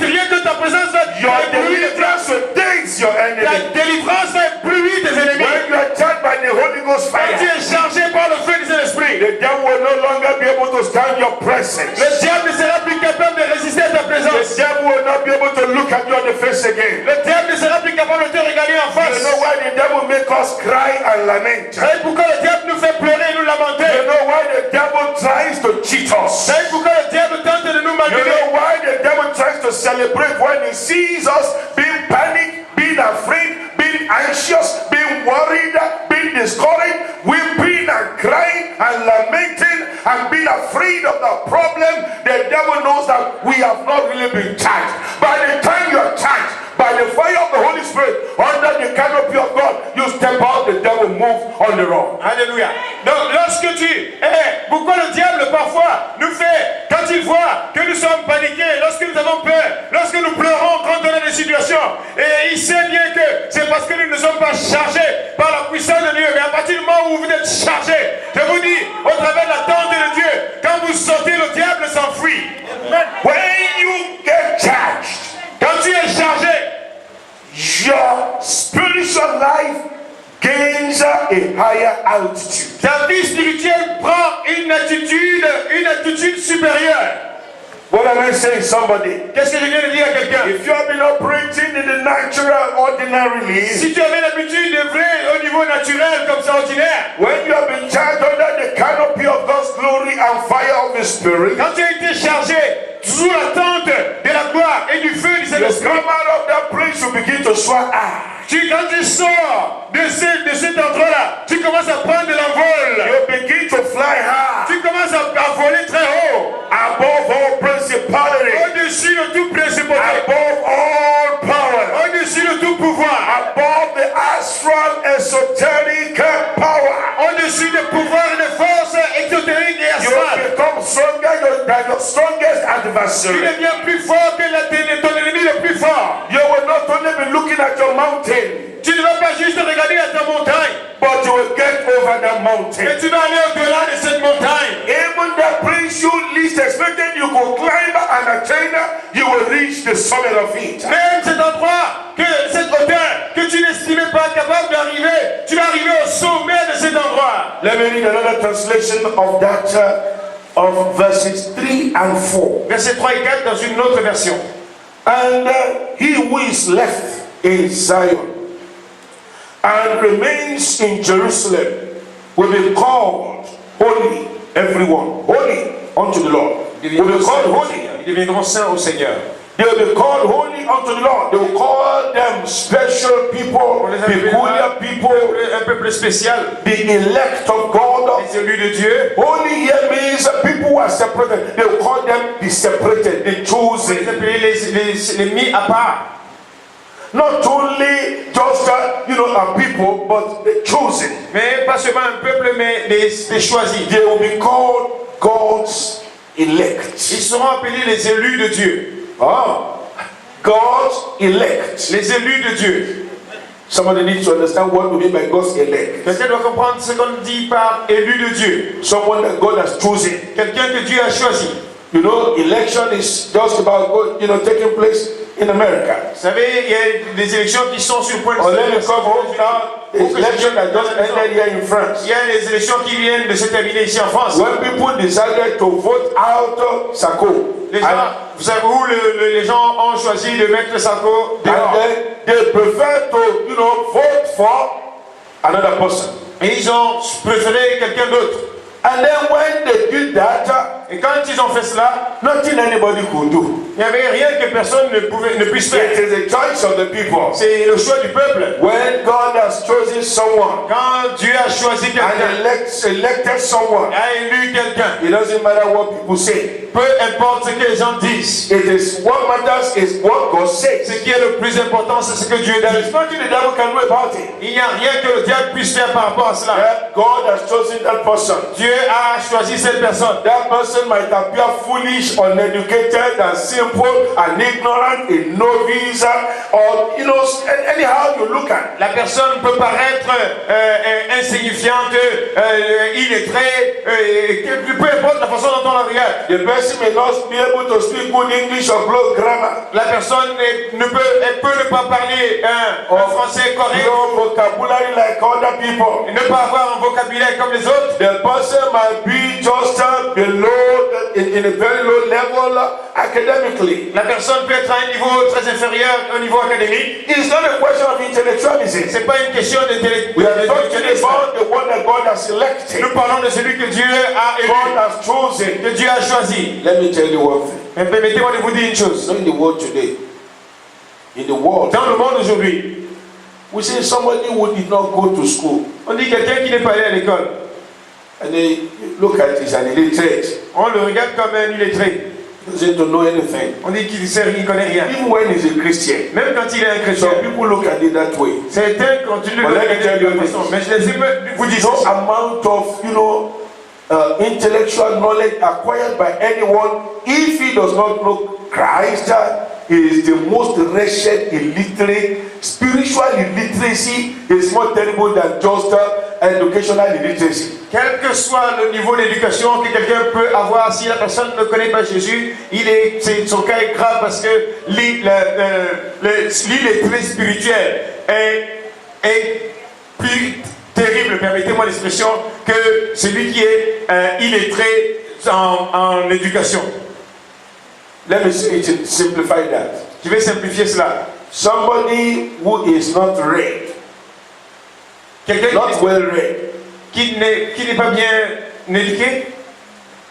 Rien que ta présence va Your éblouir le diable. deliverance will daze your Ta enemy. délivrance va éblouir tes ennemis. When you are charged by the Holy Ghost Quand tu fire, es chargé par le feu du Saint-Esprit, the devil will no longer be able to stand your presence. le diable ne sera plus capable de résister à ta The présence. devil will not be able to look at you on the face again. Le diable ne sera plus capable de te regarder en You face. know why the devil make us cry and lament? Savez pourquoi le diable nous fait pleurer et nous lamenter? You know why the devil tries to cheat us? Savez pourquoi le diable tente de nous You malmener? know why the devil tries to celebrate when he sees us being panicked, being afraid, being anxious, being worried, being discouraged, weeping and crying and lamenting and being afraid of the problem? The devil knows that we have not really been charged. By the time you are charged, by the fire of the Holy Spirit, under the canopy of God, you step out, the devil moves on the road. Alléluia. Donc lorsque pourquoi le diable parfois nous fait, quand il voit que nous sommes paniqués, lorsque nous avons peur, lorsque nous pleurons quand on a des situations, et il sait bien que c'est parce que nous ne sommes pas chargés par la puissance de Dieu. Mais à partir du moment où vous êtes chargés, je vous dis, au travers de la tente de Dieu, quand vous sortez, le diable s'enfuit. When you get charged, Quand tu es chargé, your spiritual life gains a higher altitude. ta vie spirituelle prend une attitude supérieure. What am I saying, somebody? Qu'est-ce que je viens de dire à quelqu'un? If you have been operating in the natural ordinarily, Si tu avais l'habitude de vrai au niveau naturel comme ça ordinaire, when you have been charged under the canopy of God's glory and fire of His Spirit, quand tu as été chargé sous la tente de la gloire et du feu du you Saint-Esprit, come out of that place, you begin to soar. quand tu sors de cet endroit-là, tu commences à prendre de l'envol. You begin to fly high Tu commences à voler très haut. above all principality, Au-dessus de tout principauté. above all power, Au-dessus de tout pouvoir. above the astral esoteric power. Au-dessus des pouvoirs et des forces exotériques et You astrales. become stronger than your strongest Tu adversary. deviens plus fort que ton ennemi le plus fort. You will not only be looking at your mountain, Tu ne vas pas juste regarder à ta montagne, but you will get over that mountain. mais tu vas aller au-delà de cette montagne. Even that place you least expected you could climb and attain, you will reach the summit of it. Même cet endroit, cette hauteur que tu n'estimais pas capable d'arriver, tu vas arriver au sommet de cet endroit. Let me read another translation of that, of verses 3 and 4. Versets 3 et 4 dans une autre version. And he who is left in Zion and remains in Jerusalem will be called holy, everyone, holy unto the Lord. Will be called holy. Ils deviendront saints au Seigneur. They will be called holy unto the Lord. They will call them special people, peculiar people, Un peuple spécial, the elect of God. les élus de Dieu. Holy here means people who are separated. They will call them the separated, the chosen. Les mis à part. Not only just people, but the chosen. Mais pas seulement un peuple, mais les choisis. They will be called God's elect. Ils seront appelés les élus de Dieu. God's elect. Les élus de Dieu. Somebody needs to understand what we mean by God's elect. Quelqu'un doit comprendre ce qu'on dit par élu de Dieu. Someone that God has chosen. Quelqu'un que Dieu a choisi. You know, election is just about, taking place in America. Vous savez, il y a des élections qui sont sur le point de Or let me come home now. The election that just ended here in France. Il y a des élections qui viennent de se terminer ici en France. When people decided to vote out Sako, Les gens, vous savez où les gens ont choisi de mettre Sako dehors. and then they prefer to, vote for another person. Et ils ont préféré quelqu'un d'autre. And then when they did that, Et quand ils ont fait cela, nothing anybody could do. il n'y avait rien que personne ne puisse faire. It is the choice of the people. C'est le choix du peuple. When God has chosen someone Quand Dieu a choisi and quelqu'un, elected someone, a élu quelqu'un, it doesn't matter what people say. peu importe ce que les gens disent, It is what matters is what God ce says. qui est le plus important, c'est ce que Dieu There is dit. nothing the devil can do about it. Il n'y a rien que le diable puisse faire par rapport à cela. That God has chosen that person. Dieu a choisi cette personne. That person might appear foolish, uneducated, and simple, and ignorant, a novice, or anyhow you look at. La personne peut paraître insignifiante, illettrée, peu importe la façon dont on la regarde. The person may not be able to speak good English or good grammar. La personne peut ne pas parler un français correct, No vocabulary like other people. ne pas avoir un vocabulaire comme les autres. The person might be just below, in a very low level academically. La personne peut être à un niveau très inférieur au niveau académique. It's not a question of intellectualism. C'est pas une question We are talking d'intellectualisme. about the one that God has selected. Nous parlons de celui que Dieu a God élu, has chosen. que Dieu a choisi. Let me tell you one thing. Mais permettez-moi de vous dire une chose. So in the world today, in the world, Dans le monde aujourd'hui, we see somebody who did not go to school, on dit quelqu'un qui n'est pas allé à l'école. and they look at it and illiterate. On le regarde comme un illettré. Doesn't know anything. On dit qu'il sait, il connaît rien. Even when he's a Christian, Même quand il est un chrétien. some people look at it that way. Certains continuent de Well, le let me tell you regarder de this. façon. Mais je les vous dis No ceci. amount of, intellectual knowledge acquired by anyone, if he does not know Christ, is the most wretched, illiterate. Spiritual illiteracy is more terrible than just educational illiteracy. Quel que soit le niveau d'éducation que quelqu'un peut avoir, si la personne ne connaît pas Jésus, son cas est grave parce que l'illettré spirituel est plus terrible, permettez-moi l'expression, que celui qui est illettré en éducation. Let me say it, simplify that. Je vais simplifier cela. Somebody who is not read, Quelqu'un not well read, qui n'est pas bien éduqué,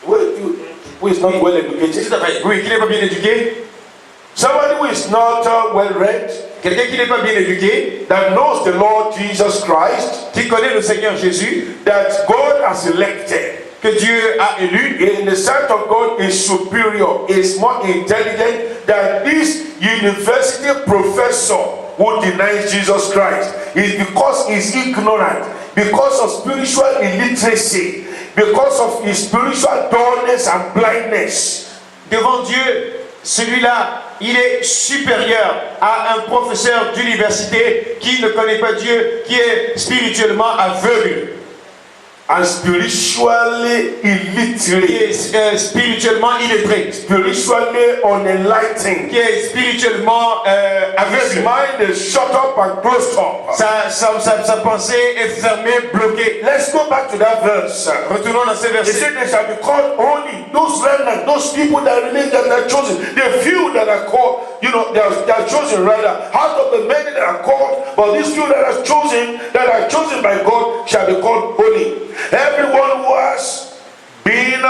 who is not well educated, oui, qui n'est pas bien éduqué, somebody who is not well read, quelqu'un qui n'est pas bien éduqué, that knows the Lord Jesus Christ, qui connaît le Seigneur Jésus, that God has elected, que Dieu a élu, in the sight of God is superior, is more intelligent than this university professor who denies Jesus Christ. It's because he's ignorant, because of spiritual illiteracy, because of his spiritual dullness and blindness. devant Dieu, celui-là, il est supérieur à un professeur d'université qui ne connaît pas Dieu, qui est spirituellement aveugle. And spiritually illiterate, Qui est spirituellement illettré, spiritually unenlightened. qui est spirituellement His aveugle. mind is shut up and closed up. Sa pensée est fermée, bloquée. Let's go back to that verse. Retournons dans ce He verset. said they shall be called holy. Those remnant, those people that remain that are chosen, the few that are called, they are chosen rather out of the many that are called, but these few that are chosen by God shall be called holy. Everyone who has been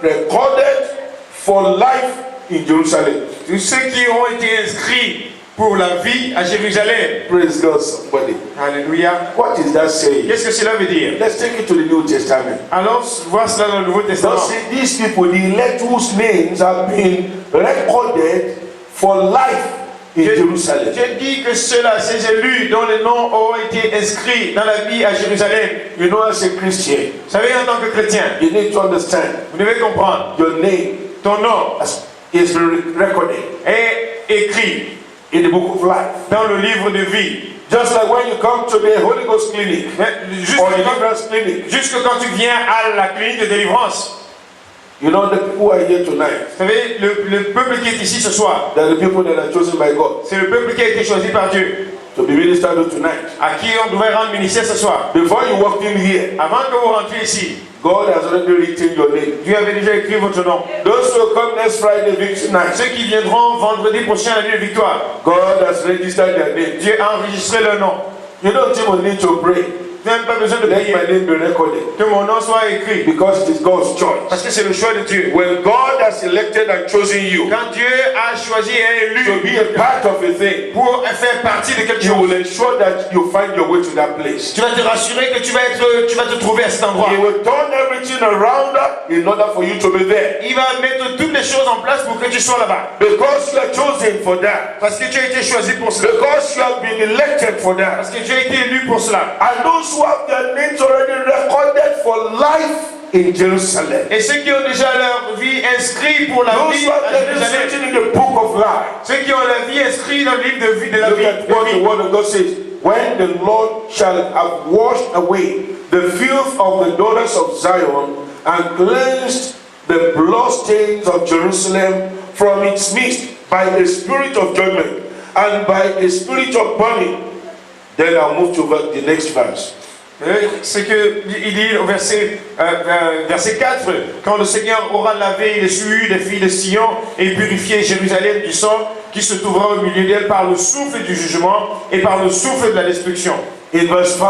recorded for life in Jerusalem. Tous ceux qui ont été inscrits pour la vie à Jérusalem. Praise God, somebody. Alléluia. What is that saying? Qu'est-ce que cela veut dire? Let's take it to the New Testament. Allons voir cela dans le Nouveau Testament. Now see, these people, the elect whose names have been recorded for life in Jerusalem. Dieu dit que ceux-là, ces élus dont les noms ont été inscrits dans la vie à Jérusalem. You know, as a Christian, Vous savez, en tant que chrétien, you need to understand vous devez comprendre, your name ton nom is recorded est écrit in the book of life. dans le livre de vie. Just like when you come to the Holy Ghost clinic Jusque or deliverance clinic. quand tu viens à la clinique de délivrance, You know, the people who are here tonight, vous savez, le peuple qui est ici ce soir, they're the people that are chosen by God c'est le peuple qui a été choisi par Dieu, to be ministered to tonight. à qui on devrait rendre ministère ce soir. Before you walked in here, Avant que vous rentriez ici, God has already written your name. Dieu avait déjà écrit votre nom. Those who come next Friday, Victory Night, Ceux qui viendront vendredi prochain à la nuit de victoire, God has registered their name. Dieu a enregistré leur nom. You don't even need to pray. Tu n'as même pas besoin de Let prier my name be recorded que mon nom soit écrit, because it is God's choice. parce que c'est le choix de Dieu. When God has elected and chosen you Quand Dieu a choisi et to élu be a part of a thing, pour faire partie de quelque you will chose, ensure that you find your way to that place. tu vas te rassurer que tu vas te trouver à cet endroit. He will turn everything around in order for you to be there. Il va mettre toutes les choses en place pour que tu sois là-bas. Because you are chosen for that. Parce que tu as été choisi pour cela. Because you have been elected for that. Parce que tu as été élu pour cela. And those who have their names already recorded for life in Jerusalem. Et ceux qui ont déjà leur vie inscrite pour la Those vie who have à their names Jérusalem. written in the book of life. Ceux qui ont la vie inscrite dans le livre de vie de la Look vie. at what the word of God says. When the Lord shall have washed away the filth of the daughters of Zion and cleansed the bloodstains of Jerusalem from its midst by a spirit of judgment and by a spirit of burning. Then I'll move to the next verse. C'est que il dit au verset 4, quand le Seigneur aura lavé les souillures des filles de Sion et purifié Jérusalem du sang qui se trouvera au milieu d'elle par le souffle du jugement et par le souffle de la destruction. In verse 5,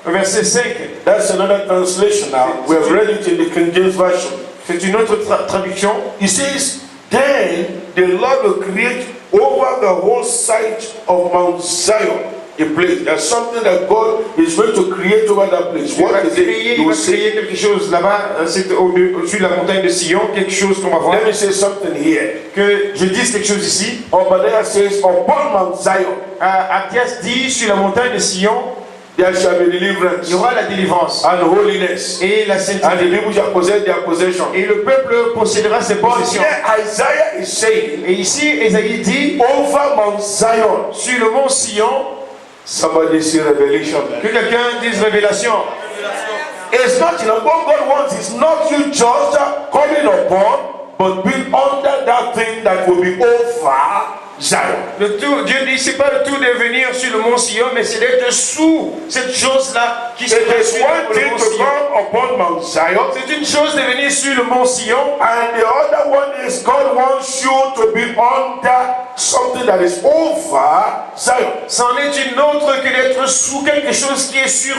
Verset 5, that's another translation now. We have read it in the King James Version. c'est une autre traduction. He says, then the Lord will create over the whole site of Mount Zion a place. There's something that God is going to create over that place. What is it? Il You va will see. créer quelque chose là-bas, c'est au-dessus de la montagne de Sion, quelque chose qu'on va voir. Let me say something here. Que je dise quelque chose ici. Obadiah says, upon Mount Zion, Abdias dit sur la montagne de Sion, there shall be il deliverance y aura la délivrance and holiness, et la and the sainteté. people shall possess their possession. Et le peuple possédera ses But possessions. here Isaiah is saying, Et ici, Ésaïe dit, over Mount Zion, sur le mont Sion, somebody see revelation. que quelqu'un dise révélation. It's not, what God wants is not you just coming upon, but being under that thing that will be over Zion. Dieu dit, c'est pas le tout de venir sur le mont Sion, mais c'est d'être sous cette chose-là qui se It trouve is sur one le thing mont to Sion. come upon Mount Zion, C'est une chose de venir sur le mont Sion, and the other one is God wants you to be under something that is over Zion. c'en est une autre que d'être sous quelque chose qui est sur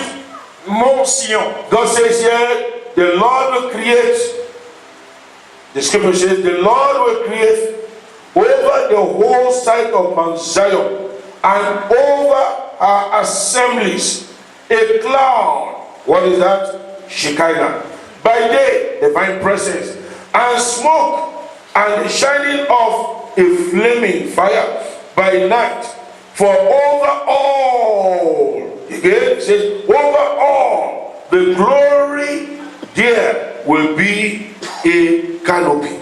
mont Sion. God says here, the Lord will create, the scripture says, the Lord will create over the whole site of Mount Zion and over our assemblies a cloud. What is that? Shekinah. By day, divine presence, and smoke, and the shining of a flaming fire by night. For over all, again, it says, over all, the glory there will be a canopy.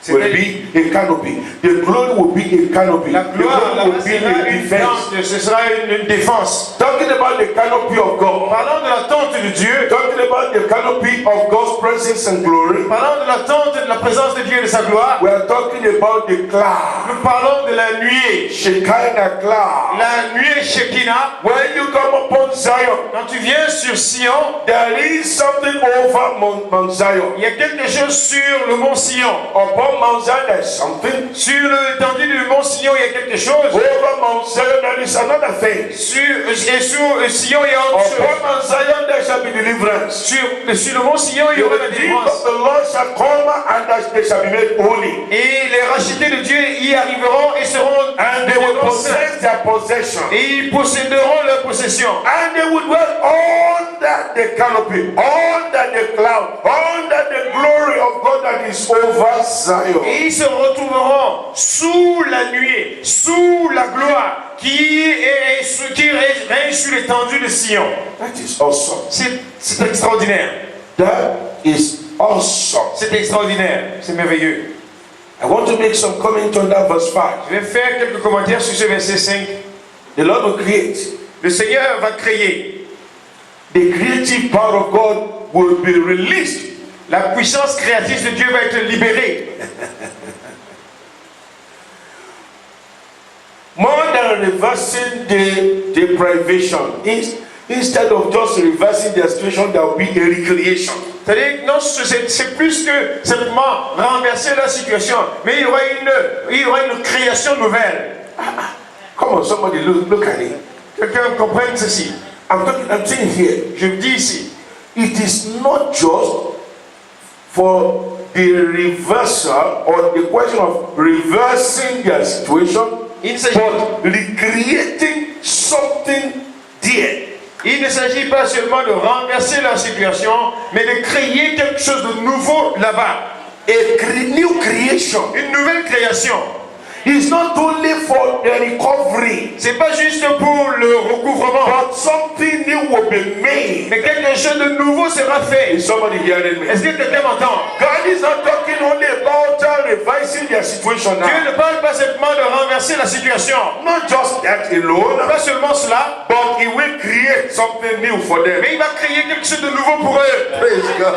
Will be a canopy. The glory will be a canopy. La The gloire, glory will be a defense. ce sera une défense. Talking about the canopy of God. Parlant de la tente de Dieu, Talking about the canopy of God's presence and glory. parlant de la tente de la présence de Dieu et de sa gloire, We are talking about the cloud. nous parlons de la nuée. Shekinah cloud. La nuée Shekinah, When you come upon Zion, quand tu viens sur Sion, there is something over Mount Zion. il y a quelque chose sur le mont Sion. Upon Mount Zion, there is something. Sur l'étendue du mont Sion, il y a quelque chose. Over Mount Zion, there is another thing. Et sur Sion, il y a autre chose. Upon Mount Zion, there shall be deliverance. Sur le mont Sion, il y The aura la redeemed délivrance. of the Lord shall come and they shall be made holy. Et les rachetés de Dieu y arriveront et seront And they will deviendront saints. possess their possession. Et ils posséderont leur possession. And they will dwell under the canopy, under the cloud, under the glory of God that is over Zion. Et ils se retrouveront sous la nuée, sous la gloire qui règne sur l'étendue de Sion. That is awesome. C'est extraordinaire. That is awesome. C'est extraordinaire. C'est merveilleux. I want to make some comment on that verse 5. Je vais faire quelques commentaires sur ce verset 5. The Lord will create le Seigneur va créer. The creative power of God will be released. La puissance créatrice de Dieu va être libérée. More than reversing the deprivation, instead of just reversing the situation, there will be a recreation. C'est-à-dire que non, c'est plus que simplement renverser la situation, mais il y aura une création nouvelle. Come on, somebody look at it. Quelqu'un comprenne ceci. I'm saying here, Je me dis ici, it is not just for the reversal or the question of reversing their situation, il ne s'agit but recreating something there. Il ne s'agit pas seulement de renverser la situation, mais de créer quelque chose de nouveau là-bas. New creation. Une nouvelle création. It's not only for the recovery. C'est pas juste pour le recouvrement. But something new will be made. Mais quelque chose de nouveau sera fait. Is somebody hearing me? Est-ce que quelqu'un m'entend? God is not talking only about revising their situation now. Dieu ne parle pas simplement de renverser la situation. Not just that alone. Pas seulement cela. But He will create something new for them. Mais il va créer quelque chose de nouveau pour eux. Praise God.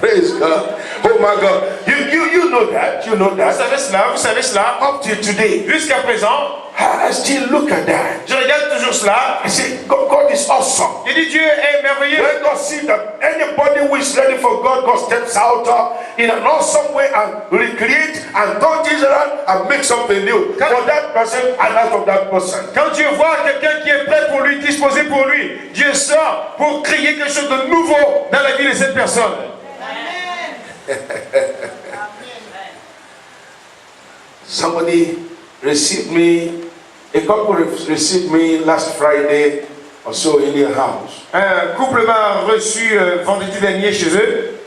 Praise God. Oh my God. You know that. You know that. Vous savez cela. Vous savez cela. Up to today. Jusqu'à présent. I still look at that. Je regarde toujours cela. I say, God is awesome. Je dis Dieu est merveilleux. When God sees that anybody who is ready for God, God steps out in an awesome way and recreate and turn things around and make something new for that person and out of that person. Quand Dieu voit quelqu'un qui est prêt pour lui, disposé pour lui, Dieu sort pour créer quelque chose de nouveau dans la vie de cette personne. Somebody received me, a couple received me last Friday or so in their house. Un couple m'a reçu vendredi dernier chez eux,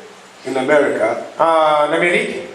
in America. En Amérique.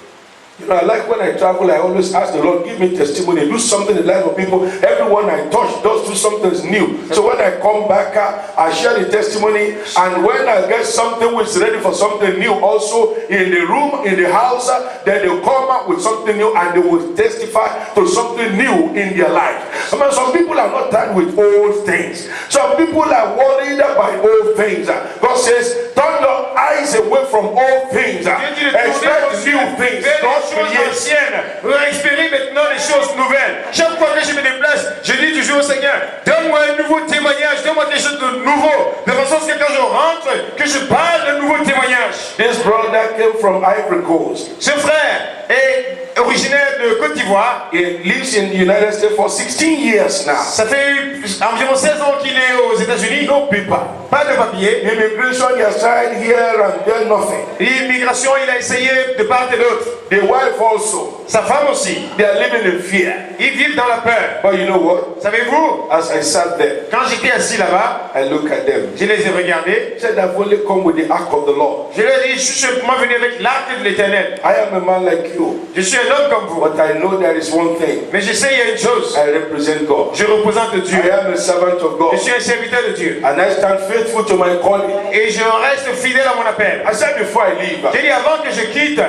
You know, I like when I travel, I always ask the Lord, give me testimony, do something in the life of people. Everyone I touch does do something new. So when I come back, I share the testimony, and when I get something which is ready for something new, also in the room, in the house, then they'll come up with something new and they will testify to something new in their life. I mean, some people are not tired with old things. Some people are worried by old things. God says, turn your eyes away from old things. Expect new things. Choses anciennes, expérimenter maintenant les choses nouvelles. Chaque fois que je me déplace, je dis toujours au Seigneur, donne-moi un nouveau témoignage, donne-moi quelque chose de nouveau, de façon à ce que quand je rentre, que je parle de nouveaux témoignages. This brother came from Ivory Coast. Ce frère est originaire de Côte d'Ivoire. He lives in the United States for 16 years now. Ça fait environ 16 ans qu'il est aux États-Unis. No paper. Pas de papier. Immigration, he has tried here and there, nothing. L'immigration, il a essayé de part et d'autre. The wife also. Sa femme aussi. They are living in fear. Ils vivent dans la peur. But you know what? Savez-vous? As I sat there, quand j'étais assis là-bas, I look at them. Je les ai regardés. Said I've only come with the ark of the Lord. Je leur ai dit, je suis simplement venu avec l'arc de l'Éternel. I am a man like you. Je suis un homme comme vous. But I know there is one thing. Mais je sais il y a une chose. I represent God. Je représente Dieu. I am a servant of God. Je suis un serviteur de Dieu. And I stand faithful to my calling. Et je reste fidèle à mon appel. I said before I leave. J'ai dit avant que je quitte.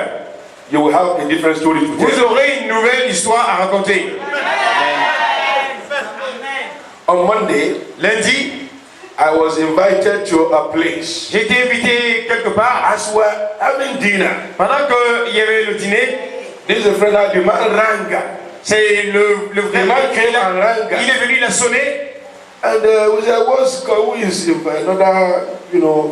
You will have a different story to tell. Vous aurez une nouvelle histoire à raconter. On Monday, lundi, I was invited to a place. J'ai été invité quelque part. As we're having dinner. Pendant qu'il y avait le dîner. This is a friend of the man rang. C'est le vrai man came and rang. Il est venu, il a sonné. And we said, who is another,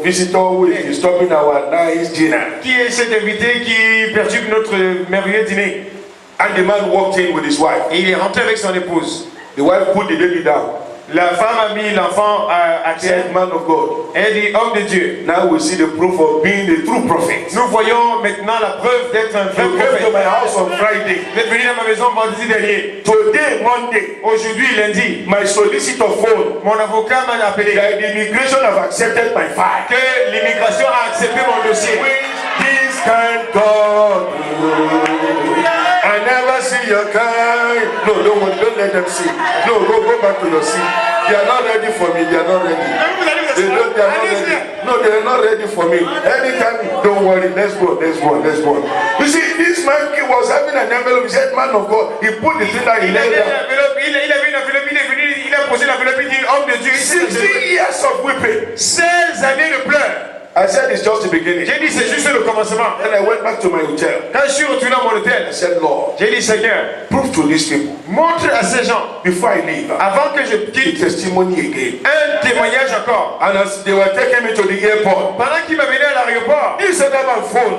visitor who is disturbing our nice dinner? Qui est cet invité qui perturbe notre merveilleux dîner? And the man walked in with his wife. Et il est rentré avec son épouse. The wife put the baby down. La femme a mis l'enfant à terre. Said, man of God. Elle dit, homme de Dieu. Now we see the proof of being the true prophet. Nous voyons maintenant la preuve d'être un vrai prophète. You came to my house on Friday. Vous êtes venu dans ma maison vendredi dernier. Today, Monday. Aujourd'hui, lundi. My solicitor phone. Mon avocat m'a appelé. That the immigration have accepted my file. Que l'immigration a accepté mon dossier. This kind God. I never see your kind. No, don't let them see. No, go back to your seat. They are not ready for me. They are not ready. They are not ready. No, they are not ready for me. Anytime, don't worry. Let's go. You see, this man was having an envelope. He said, man of God. He put the thing that he laid down. Il avait une enveloppe. Il est venu. Il a posé la enveloppe, il dit, homme de Dieu, 16 years of weeping. 16 années de pleurs. I said it's just the beginning. J'ai dit, c'est juste le commencement. Then I went back to my hotel. Quand je suis retourné à mon hôtel, I said, Lord, j'ai dit, Seigneur, prove to these people montre à ces gens, before I leave avant que je the quitte, testimony again. un témoignage encore. And as they were taking me to the airport, Pendant qu'il m'amenait à l'aéroport, he said, I'm on phone.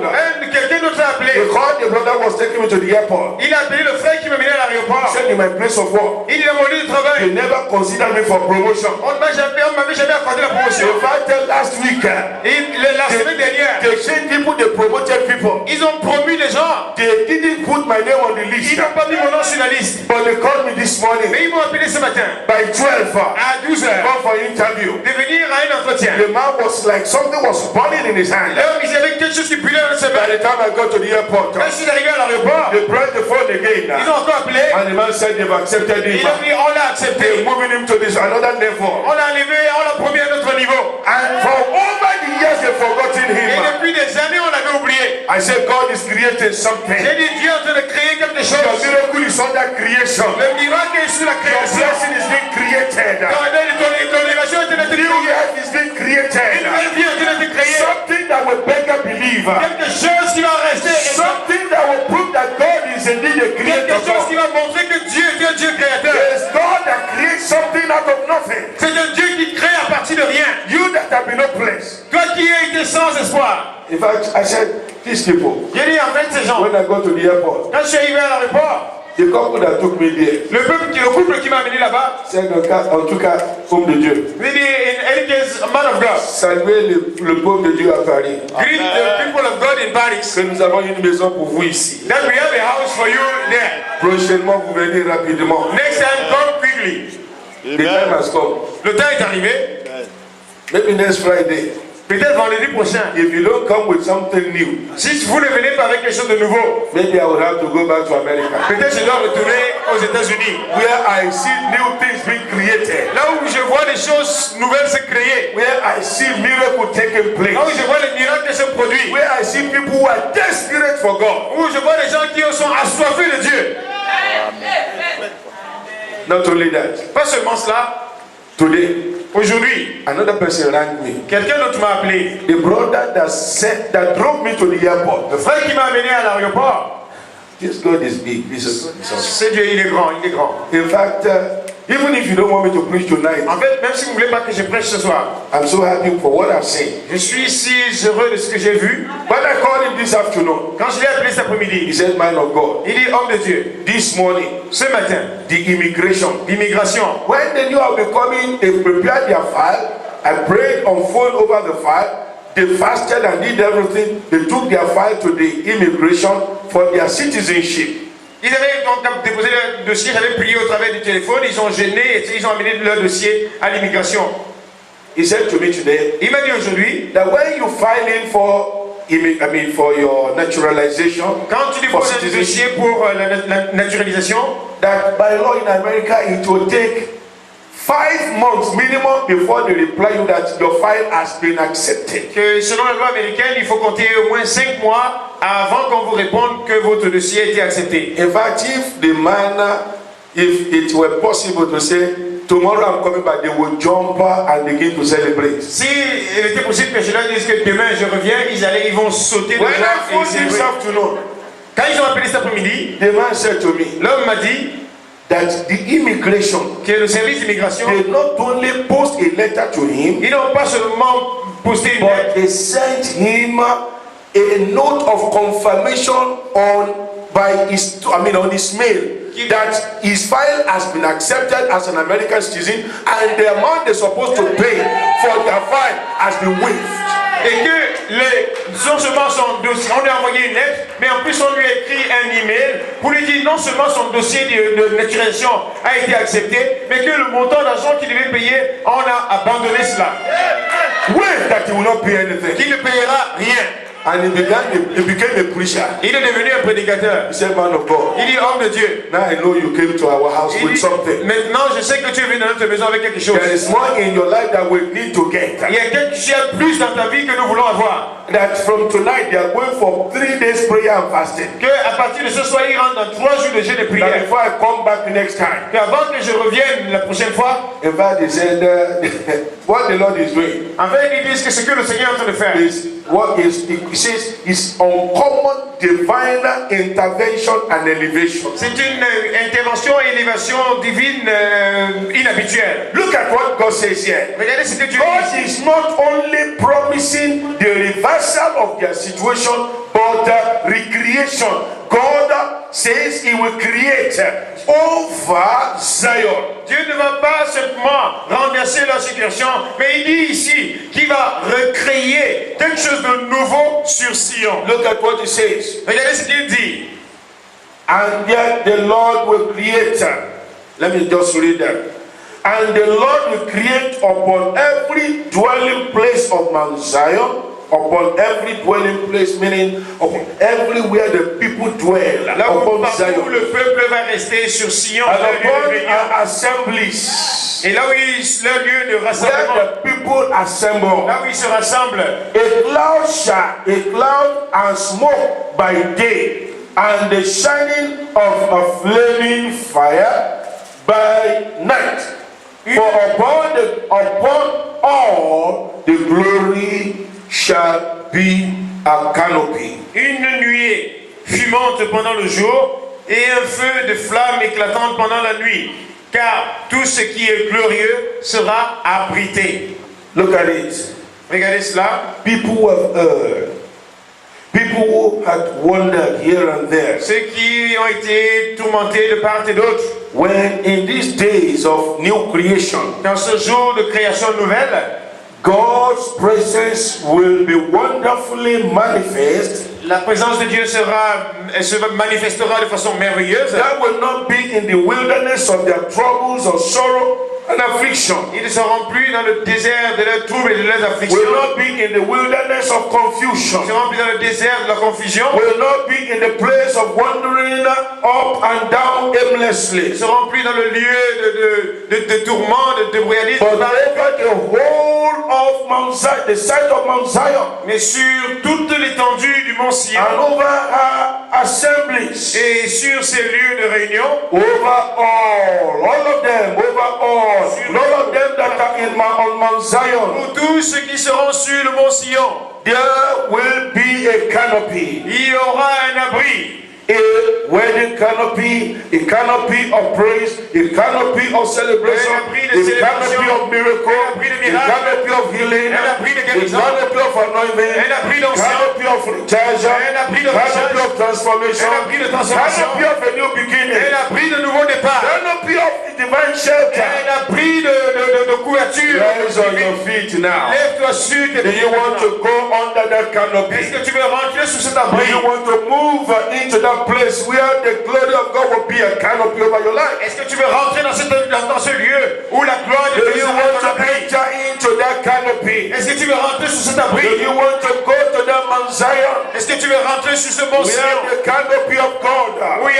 quelqu'un d'autre a appelé. They called the brother was taking me to the airport. Il a appelé le frère qui m'amenait à He l'aéroport. said, in my place of work, Il dit, dans mon lieu de they travail, never considered me for promotion. on m'avait jamais accordé la promotion. In fact, last week, Et la semaine dernière, they sent people, they promoted people. ils ont promu des gens. They didn't put my name on the list. Ils n'ont pas mis mon nom sur la liste. But they called me this morning Mais ils m'ont appelé ce matin, by 12 à 12 heures, come for interview. de venir à un entretien. The man was like something was burning in his hand. L'homme, il y avait quelque chose qui brûlait dans ses By mains. the time I got to the airport, Quand je suis arrivé à l'aéroport, they pressed the phone again. ils ont encore appelé. And the man said they've accepted him. Il a dit, on l'a They're accepté. moving him to this another level. On l'a enlevé, on l'a promis à un autre niveau. And for over the years they've forgotten Et him. depuis des années, on l'avait oublié. I said God is creating something. J'ai dit, Dieu est en train de créer quelque Your chose. miracle is under creation. Le miracle est sur la Your création. blessing is being created. Ton élévation est en train d'être New créée. life is being Une created. nouvelle vie est en train d'être créée. Something that will beggar believe. Quelque chose qui va rester. Something that will prove that God is indeed a Quelque creator. chose qui va montrer que Dieu est un Dieu créateur. There is God that creates something out of nothing. C'est un Dieu qui crée à partir de rien. You that have been no place. Toi qui as été sans espoir. In fact, I said, these people, J'ai dit en fait ces gens. when I go to the airport, Quand je suis arrivé à l'aéroport, the couple that took me there le couple qui m'a amené là-bas, said, en tout cas, homme de Dieu, il dit, in any case, a man of God, saluez le peuple de Dieu à Paris. greet the people of God in Paris. Que nous avons une maison pour vous ici. That we have a house for you there. Prochainement, vous venez rapidement. Next time, come quickly. The time has come. Le temps est arrivé. Maybe next Friday. Peut-être vendredi prochain. If you don't come with something new, Si vous ne venez pas avec quelque chose de nouveau, maybe I will have to go back to America. peut-être je dois retourner aux États-Unis. Where I see new things being created. Là où je vois des choses nouvelles se créer. Where I see miracles taking place. Là où je vois les miracles se produire. Where I see people who are desperate for God. Où je vois des gens qui sont assoiffés de Dieu. Not only that, Pas seulement cela. today, Aujourd'hui, another person rang me. quelqu'un d'autre m'a appelé. The brother that drove me to the airport. Le frère qui m'a amené à l'aéroport. This God is big. This is awesome. C'est Dieu, il est grand, il est grand. In fact, even if you don't want me to preach tonight, En fait, même si vous ne voulez pas que je prêche ce soir, I'm so happy for what I've seen. je suis si heureux de ce que j'ai vu. When I called him this afternoon, Quand je l'ai appelé cet he après-midi, said, Man of God, il dit, homme de Dieu, this morning, ce matin, the immigration. l'immigration, When they knew I was coming, they prepared their file. I prayed on phone over the file. They fasted and did everything. They took their file to the immigration for their citizenship. ils avaient donc déposé le dossier, j'avais prié au travers du téléphone, ils ont gêné et ils ont amené leur dossier à l'immigration. He said to me today Il m'a dit aujourd'hui, that when you file in for your naturalization, quand tu for déposes un dossier pour la naturalisation, that by law in America it will take 5 months minimum before they reply you that your file has been accepted. que selon la loi américaine, il faut compter au moins 5 mois avant qu'on vous réponde que votre dossier a été accepté. In fact, if the man, if it were possible to say, tomorrow I'm coming back, they will jump and begin to celebrate. Si il était possible que je leur dise que demain je reviens, ils vont sauter de When I joie et phoned this célébrer. afternoon, Quand ils ont appelé cet après-midi, the man said to me l'homme m'a dit that the immigration, que le service d'immigration, they not only post a letter to him, ils n'ont pas seulement posté une but lettre, they sent him a note of confirmation on his mail that his file has been accepted as an American citizen and the amount they're supposed to pay for their file has been waived. et que non seulement son dossier, on lui a envoyé une lettre, mais en plus on lui a écrit un email pour lui dire non seulement son dossier de naturalisation a été accepté, mais que le montant d'argent qu'il devait payer, on a abandonné cela. Wait, that he will not pay anything. Qu'il ne payera rien. And he became a preacher. Il est devenu un prédicateur. He said, Man of God, Il dit homme de Dieu. now I know you came to our house Il with dit, something. maintenant je sais que tu es venu dans notre maison avec quelque chose. There is more in your life that we need to get. Il y a quelque chose de plus dans ta vie que nous voulons avoir. that from tonight they are going for 3 days prayer and fasting. Que à partir de ce soir, ils rentrent dans 3 jours de jeûne et That prière. before I come back next time, Qu'avant que je revienne la prochaine fois, in fact, they said what the Lord is doing en fait, ils disent que ce que le Seigneur est en train de faire, is what is he says is uncommon divine intervention and elevation. c'est une intervention et élévation divine inhabituelle. Look at what God says here. Regardez ce que Dieu God dit. is not only promising the reversal of their situation, but recreation. God says He will create over Zion. Dieu ne va pas simplement renverser la situation, mais il dit ici qu'il va recréer quelque chose de nouveau sur Sion. Look at what He says. Regardez ce qu'il dit. And yet the Lord will create. Let me just read that. And the Lord will create upon every dwelling place of Mount Zion, upon every dwelling place, meaning upon everywhere the people dwell, Là où, upon partout où Zion, le peuple va rester sur Sion, and le lieu de upon réunion. our assemblies, Et là où le lieu de where rassemblement, the people assemble. là où ils se rassemblent, A cloud and smoke by day, and the shining of a flaming fire by night. For upon all the glory shall be a canopy. une nuée fumante pendant le jour et un feu de flamme éclatante pendant la nuit, car tout ce qui est glorieux sera abrité. Look at it. Regardez cela. People who have heard, people who had wandered here and there. Ceux qui ont été tourmentés de part et d'autre, When in these days of new creation, dans ce jour de création nouvelle, God's presence will be wonderfully manifest. la présence de Dieu se manifestera de façon merveilleuse. That will not be in the wilderness of their troubles or sorrow and affliction. Ils ne seront plus dans le désert de leurs troubles et de leurs afflictions. Will not be in the wilderness of confusion. Ils ne seront plus dans le désert de la confusion. Will not be in the place of wandering up and down aimlessly. Ils ne seront plus dans le lieu de tourment, de brouillardise. But over the whole of Mount Zion, the side of Mount Zion, Mais sur toute l'étendue du mont Sion and over our assemblies, et sur ces lieux de réunion, over all of them, all of them that are on Mount Zion, pour tous ceux qui seront sur le mont Sion, there will be a canopy, il y aura un abri, a wedding canopy, a canopy of praise, a canopy of celebration, a canopy of miracle, a canopy of healing, a canopy of anointing, a canopy of recharge, a canopy of transformation, a canopy of a new beginning, un abri de nouveau a départ, canopy of divine shelter. un abri de couverture. Rise on your feet now. Lève-toi sur tes Do pieds. you want to go under that Est-ce canopy? que tu veux rentrer sous cet Do abri? you want to move into that place where the glory of God will be a canopy over your life? Est-ce que tu veux rentrer dans ce lieu où la gloire de Do Dieu you sera want ton to abri? enter into that canopy? Est-ce que tu veux rentrer sous cet Do abri? you want to go to that Mount Zion Est-ce que tu veux rentrer sous ce mont Sion where the canopy of God où il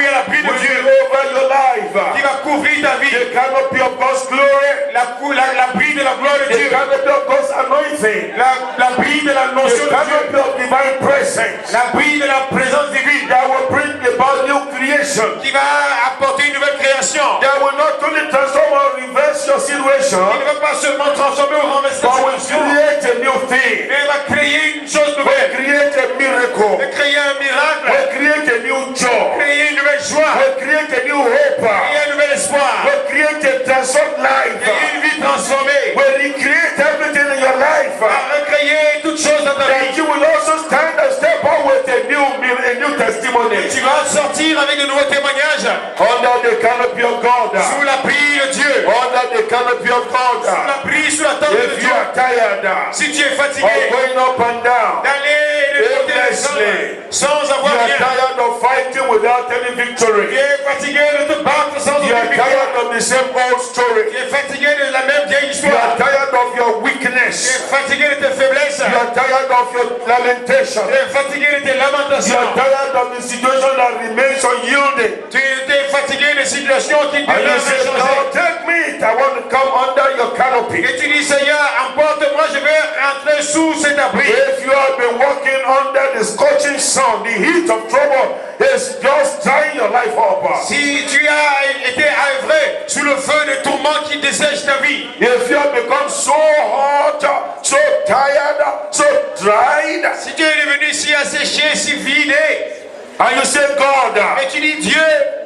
y a l'abri de will Dieu be over your life? qui va couvrir ta vie? The canopy of God's glory, L'abri de la gloire de the Dieu, canopy of God's anointing, l'abri de la the notion de Dieu, canopy of divine presence l'abri de la présence divine that will bring about new creation. qui va apporter une nouvelle création. That will not only transform or reverse your Il situation, ne va pas seulement transformer ou renverser but la will situation, create a new thing, mais il va créer une chose will nouvelle, create a miracle, de créer un miracle, will create a new joy, créer une nouvelle joie, will create a new hope, créer un nouvel espoir, will create a transformed life, créer une vie transformée, will recreate everything in your life. à recréer toutes choses dans ta That vie. you will also stand and step out with a new testimony Tu vas sortir avec de nouveaux témoignages under the canopy of God. sous l'abri de Dieu, Under the canopy of sous God. l'abri, sous la tente de If Dieu. you are tired Si tu es of fatigué going up and down, d'aller de côté et de aimlessly, sans you avoir are rien, tired of fighting without any tu victory. es fatigué de te battre sans You are aucune victoire, tired of the same old story. tu es fatigué de la même vieille You are histoire, tired of your tu weakness. es fatigué de tes faiblesses, You are tired of your lamentation. tu es fatigué de tes You lamentations, are tired of the situation that remains unyielding. tu es fatigué des situations qui And you demeurent say, inchangées. Lord, take me. I want to come under your canopy. Et tu dis, Seigneur, emporte-moi, je vais entrer sous cet abri. If you have been walking under the scorching sun, the heat of trouble is just drying your life up. Si tu as été œuvré sous le feu des tourments qui dessèchent ta vie, If you have become so hot, so tired, so dried, si tu es devenu si asséché, si vidé, and you say, God, et tu dis Dieu,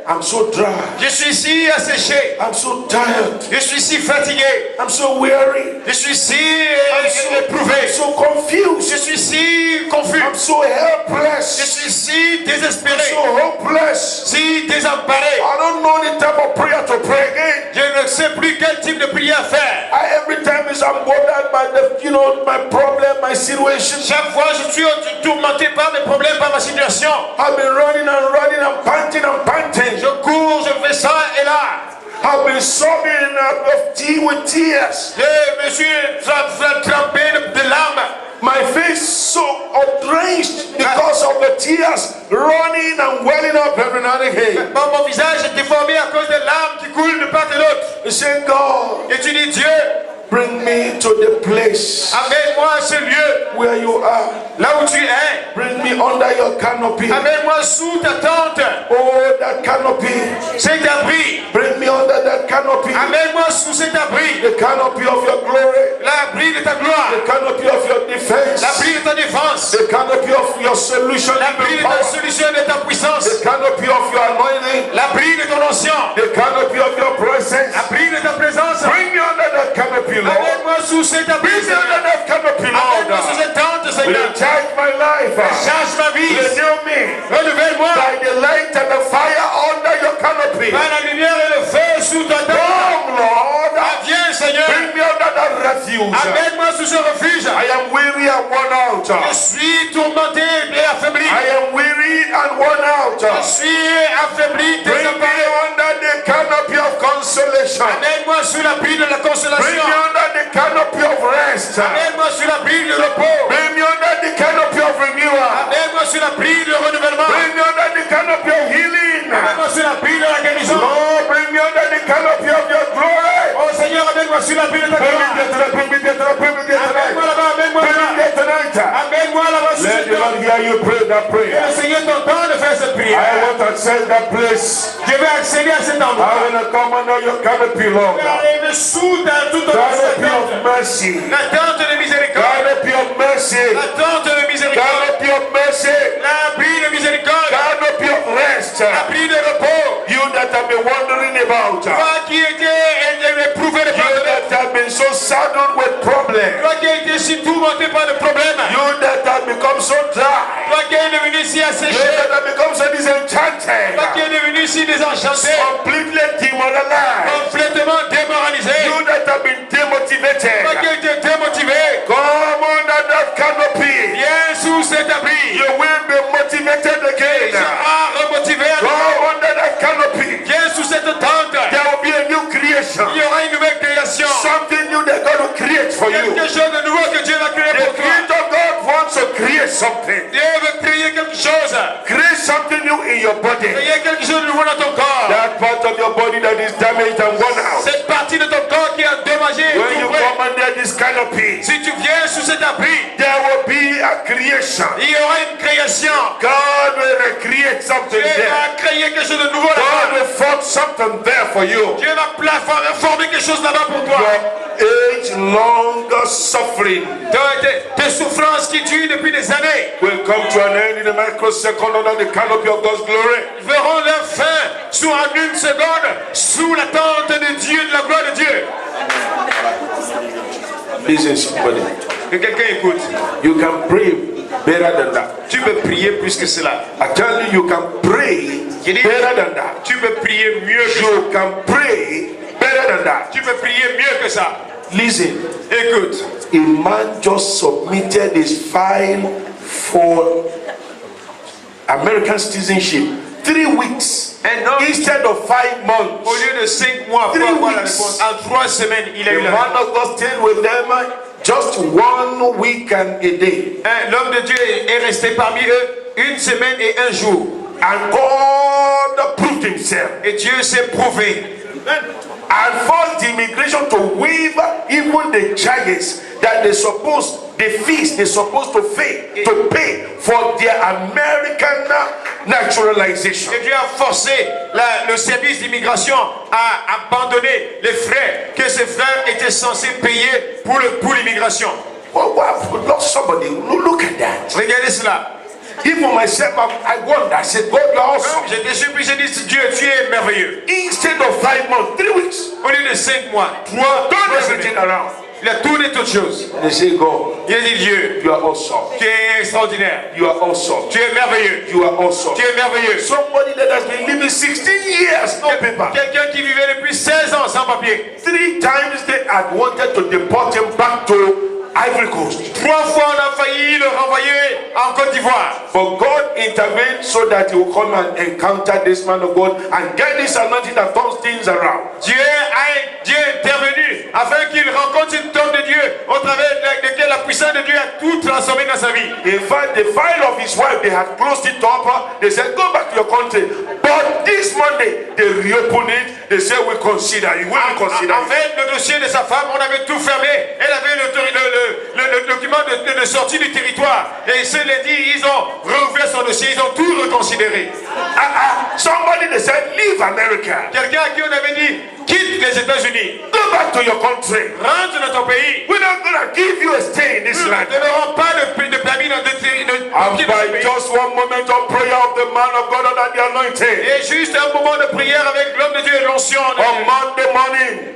I'm so dry, je suis si asséché, I'm so tired, je suis si fatigué, I'm so weary, je suis si I'm éprouvé, so confused, je suis si confus, I'm so je helpless, suis si désespéré, so hopeless. si désemparé. I don't know the type of prayer to pray again. Je ne sais plus quel type de prière faire. Every time I'm bothered by my problem, my situation. Chaque fois, je suis tourmenté par mes problèmes, par ma situation. I've been running and panting and panting. Je cours, je fais ça et là. I've been sobbing with tears. Je me suis trempé de larmes. My face so drenched because of the tears running and welling up every now and again. Mon visage est déformé à cause des larmes qui coulent de part et d'autre. You say, God, Et tu dis, Dieu, bring me to the place amène-moi à ce lieu, where you are. là où tu es. Bring me under your canopy. Amène-moi sous ta tente, Oh, that canopy. cet abri. Bring me under that canopy. Amène-moi sous cet abri, The canopy of your glory. l'abri de ta gloire, The canopy of your defense. l'abri de ta défense, The canopy of your solution. l'abri de ta solution et de ta puissance, The canopy of your anointing. l'abri de ton onction, The canopy of your presence. l'abri de ta présence. Bring me under that canopy, Lord. Amène-moi sous cet abri, Bring me under Seigneur. that canopy, Amène-moi sous Lord. cette tente, Seigneur. Recharge my life. Change ma vie, Renew me renouvelle-moi by the light and the fire under your canopy. par la lumière et le feu sous ta tente. Come, Lord. Viens, Seigneur. Bring me under that refuge. Amène-moi sous ce refuge. I am weary and worn out. Je suis tourmenté et affaibli. I am weary and worn out. Je suis affaibli, Bring me désemparé. under the canopy of consolation. Amène-moi sous l'abri de la Bring me consolation. under the canopy of rest. Amène-moi sous l'abri de repos. Bring me under the canopy of renewal. Amène-moi sous l'abri de renouvellement. Bring me under the canopy of healing. Amène-moi sous l'abri de la guérison. Lord, bring me under the canopy of your glory. Oh Seigneur, amène-moi sous l'abri de ta Bring me gloire. there tonight, bring me there tonight, bring me there Amène-moi tonight. là-bas, amène-moi Bring me là-bas. there tonight. Amène-moi là-bas sous Let cette the Lord tente. hear you pray that Que prayer. le Seigneur t'entende de faire cette prière. I want to access that place. Je vais accéder à cet endroit. I want to come under your canopy, Lord. Je vais arriver sous toute Canopy of tente. mercy. La tente de miséricorde. Canopy of mercy. La tente de miséricorde. Canopy of mercy. L'abri de miséricorde. Canopy of rest. L'abri de repos. You that have been wondering about. Toi qui étais éprouvé de You problèmes. that have been so saddled with problems. Toi qui as été si tourmenté par des problèmes. You that have become so dry. Toi qui es devenu si You asséché. that have become so disenchanted. Toi qui es devenu si désenchanté. Completely demoralized. Complètement démoralisé. You that have been demotivated. Toi qui as été démotivé. Come under that canopy. Viens sous cet abri. You will be motivated Tu again. seras remotivé à nouveau. Come under that canopy. Viens sous cette tente. There will be a new creation. Il y aura une nouvelle création. Something new that God will create for you. Quelque chose de nouveau que Dieu va créer The pour toi. Creator God wants to create something. Dieu veut créer quelque chose. Create something new in your body. Créer quelque chose de nouveau dans ton corps. That part of your body that is damaged and worn out. Cette partie de ton corps qui est endommagée et When you troublée. come under this canopy, Si tu viens sous cet abri, there will be a creation. il y aura une création. God will recreate something Dieu there. va créer quelque chose de nouveau God là-bas. will form something there for you. Dieu va former quelque chose là-bas pour toi. Your age-long suffering Tes souffrances qui durent depuis des années will come to an end in a microsecond under the canopy of God's glory. verront leur fin en une seconde sous la tente de Dieu, de la gloire de Dieu. Listen, somebody. Que quelqu'un écoute. You can pray better than that. Tu peux prier plus que cela. I tell you, you can pray better than that. Tu peux prier mieux que ça. You can pray better than that. Tu peux prier mieux que ça. Listen, Écoute. a man just submitted his file for American citizenship 3 weeks Un homme, instead of 5 months. au lieu de 5 mois pour 3 avoir la weeks. réponse, en 3 semaines, il a The eu la man réponse. of God stayed with them just 1 week and a day. L'homme de Dieu est resté parmi eux 1 semaine et 1 jour. And God proved himself Et Dieu s'est prouvé. and forced the immigration to waive even the charges that they're supposed to pay for their American naturalization. Et Dieu a forcé le service d'immigration à abandonner les frais que ses frères étaient censés payer pour l'immigration. Well, somebody look at that. Regardez cela. Even myself, I wonder. I said, God, you are awesome. J'étais surpris, j'ai dit, Dieu, tu es merveilleux. Instead of 5 months, 3 weeks, Au lieu de 5 mois, 3 turn everything around. il a tourné toutes choses. They say, God, Il a dit, Dieu, you are awesome. tu es extraordinaire. You are awesome. Tu es merveilleux. You are awesome. Tu es merveilleux. Somebody that has been living 16 years, no paper. Quelqu'un qui vivait depuis 16 ans sans papier. 3 times they had wanted to deport him back to Ivory Coast. 3 fois on a failli le renvoyer en Côte d'Ivoire. But God intervened so that he will come and encounter this man of God and get this anointing that turns things around. Dieu est intervenu afin qu'il rencontre cet homme de Dieu au travers de lequel la puissance de Dieu a tout transformé dans sa vie. In fact, the file of his wife, they had closed it up. They said, go back to your country. But this Monday, they reopened it. They said, we consider you. We consider En you. fait, le dossier de sa femme, on avait tout fermé. Elle avait le document de sortie du territoire. Et ce lundi, ils ont rouvert son dossier. Ils ont tout reconsidéré. Somebody, they said, leave America. Quelqu'un à qui on avait dit, quitte les États-Unis. Go back to your country. Rentre dans ton pays. We're not going to give you a stay in this Nous land. ne donnerons pas de permis dans And by just one moment of prayer of the man of God under the anointing, Et juste un moment de prière avec l'homme de Dieu et l'onction. on Monday morning,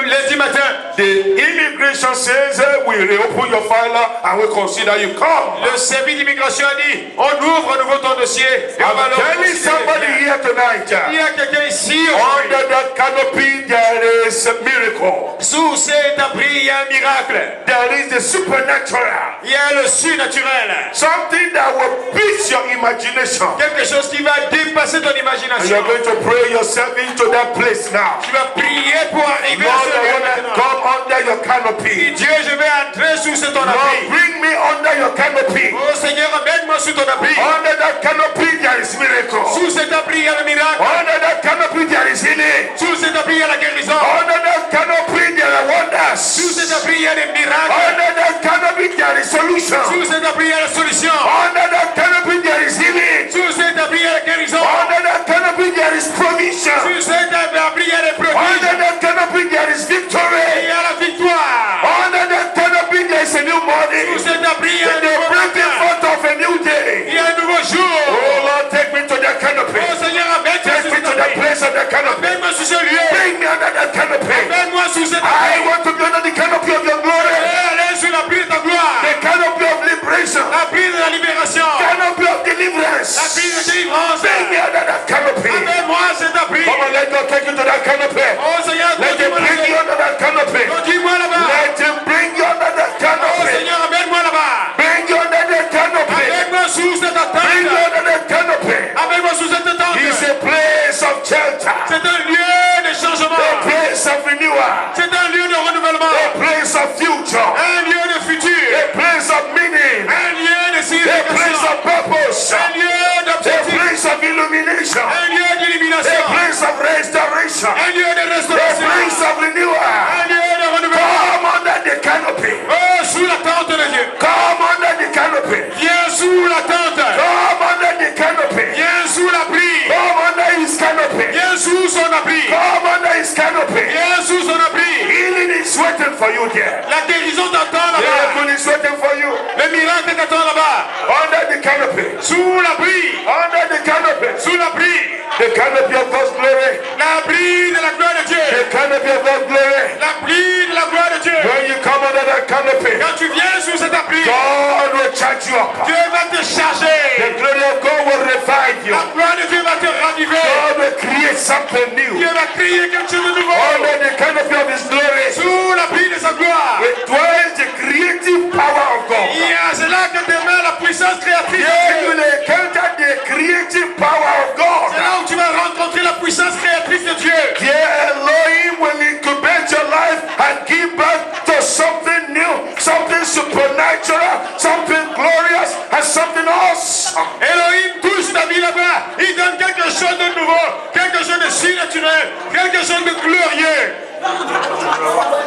Lundi matin, the immigration says, we reopen your file and we consider you. Come. le service d'immigration a dit, on ouvre à nouveau ton dossier. Et on va I'm telling somebody here tonight, Il y a quelqu'un ici, under that canopy there is a miracle. sous cet abri, il y a un miracle. There is the supernatural. Il y a le surnaturel. Something that will beat your imagination. Quelque chose qui va dépasser ton And imagination. you're going to pray yourself into that place now. Tu vas prier pour arriver à Lord, ce I lieu want to maintenant. come under your canopy. Dieu, je vais entrer sous ton Lord, abri. bring me under your canopy. Oh Seigneur, amène-moi sous ton abri. Under that canopy there is miracle. Sous cet abri, il y a le miracle. Under that canopy there is healing. Sous cet abri, il y a la guérison. Under that canopy there are wonders. Sous cet abri, il y a des miracles. Under that canopy there is solution. Sous cet abri, il y a la solution. Under that canopy there is healing. Sous cet abri, il y a la guérison. Under that canopy there is provision. Sous cet abri, il y a les Under prodiges. that canopy there is Il victory. y a la victoire. Under that canopy there is a new morning. Sous cet abri, il y a un The nouveau breaking matin. forth of a new day. Il y a un nouveau jour. Oh Lord, take me to that canopy. Oh Seigneur, amène-moi Take sous me to cet that abri. place of the canopy. Amène-moi sous ce lieu. Bring me under that canopy. Amène-moi sous cet I abri. want to be under the canopy of your glory. Allez sous l'abri de ta gloire. The canopy of liberation. L'abri de la libération. Canopy of deliverance. L'abri de délivrance. Bring me under that canopy. Amène-moi cet abri. Come on, let God take you to that canopy. Oh Seigneur, Let him conduis-moi bring you là-bas. under that canopy. Conduis-moi là-bas. Let him bring you under that Oh canopy. Seigneur, amène-moi là-bas. Bring you under that canopy. Amène-moi sous cette Bring you tente. under that canopy. Amène-moi sous cette tente. It's a place of shelter. C'est un lieu de changement. A place of renewal. C'est un lieu de renouvellement. A place of future. Un lieu de futur. A place of meaning. Un lieu de A place signification. of purpose. Un lieu A d'objectif. place of illumination. Un lieu A d'illumination. place of restoration. Un lieu de A restauration. place of renewal. Un lieu de renouvellement. Come under the canopy. Oh, sous la tente de Dieu. Come under the canopy. Viens sous la tente. Come under the canopy. Viens sous l'abri. Come under his canopy. Viens sous son abri. Come under his canopy. Viens sous son abri. Healing is waiting for you there. La guérison t'attend là-bas. Miracle is waiting for you. Le miracle t'attend là-bas. Under the canopy. Sous l'abri. Under the canopy. Sous l'abri. The canopy of God's glory. L'abri de la gloire de Dieu. The canopy of God's glory. L'abri de la gloire de Dieu. When you come under that canopy, Quand tu viens sous cet abri, God will charge you up. Dieu va te charger. The glory of God will revive you. La gloire de Dieu va te raviver. God will create something new. Dieu va créer quelque chose de nouveau. Under the canopy of his glory, Sous l'abri de sa gloire. it dwells the creative power of God. Il y a cela que demeure la puissance créatrice de Here you Dieu. will encounter the creative power of C'est God. là où tu vas rencontrer la puissance créatrice de Dieu. Dear Elohim will incubate your life and give birth to something new, something supernatural, something glorious, and something awesome. Elohim touche ta vie là-bas. Il donne quelque chose de nouveau, quelque chose de surnaturel, quelque chose de glorieux.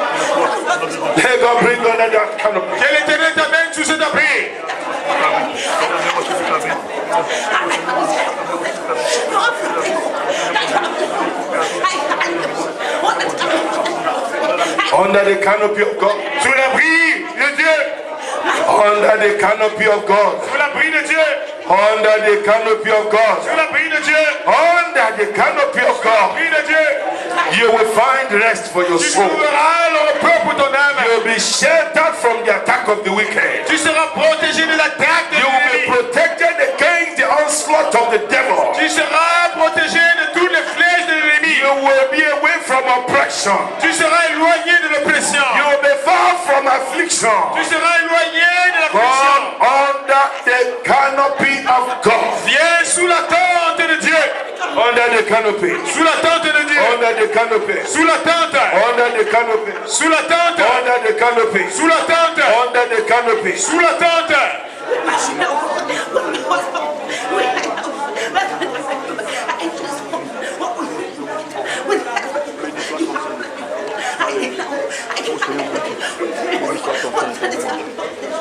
Let God bring under that Under the canopy of God. Sous l'abri de Dieu. Under the canopy of God. Sous l'abri de Dieu. Under the canopy of God. Sous l'abri de Dieu. Under the canopy of God. L'abri de Dieu. You will find rest for your Tu soul. trouveras le repos pour ton âme. You will be sheltered from the attack of the wicked. Tu seras protégé de l'attaque de You will be l'ennemi. protected against the onslaught of the devil. Tu seras protégé de toutes les flèches de l'ennemi. You will be away from oppression. Tu seras éloigné de l'oppression. You will be far from affliction. Tu seras éloigné de Come l'affliction. under the canopy of God. Viens sous la tente de Dieu. Under the canopy. Sous la tente de Dieu. Under the canopy. Sous la tente. Under the canopy. Sous la tente. Under the canopy. Sous la tente. Under the canopy. Sous la tente.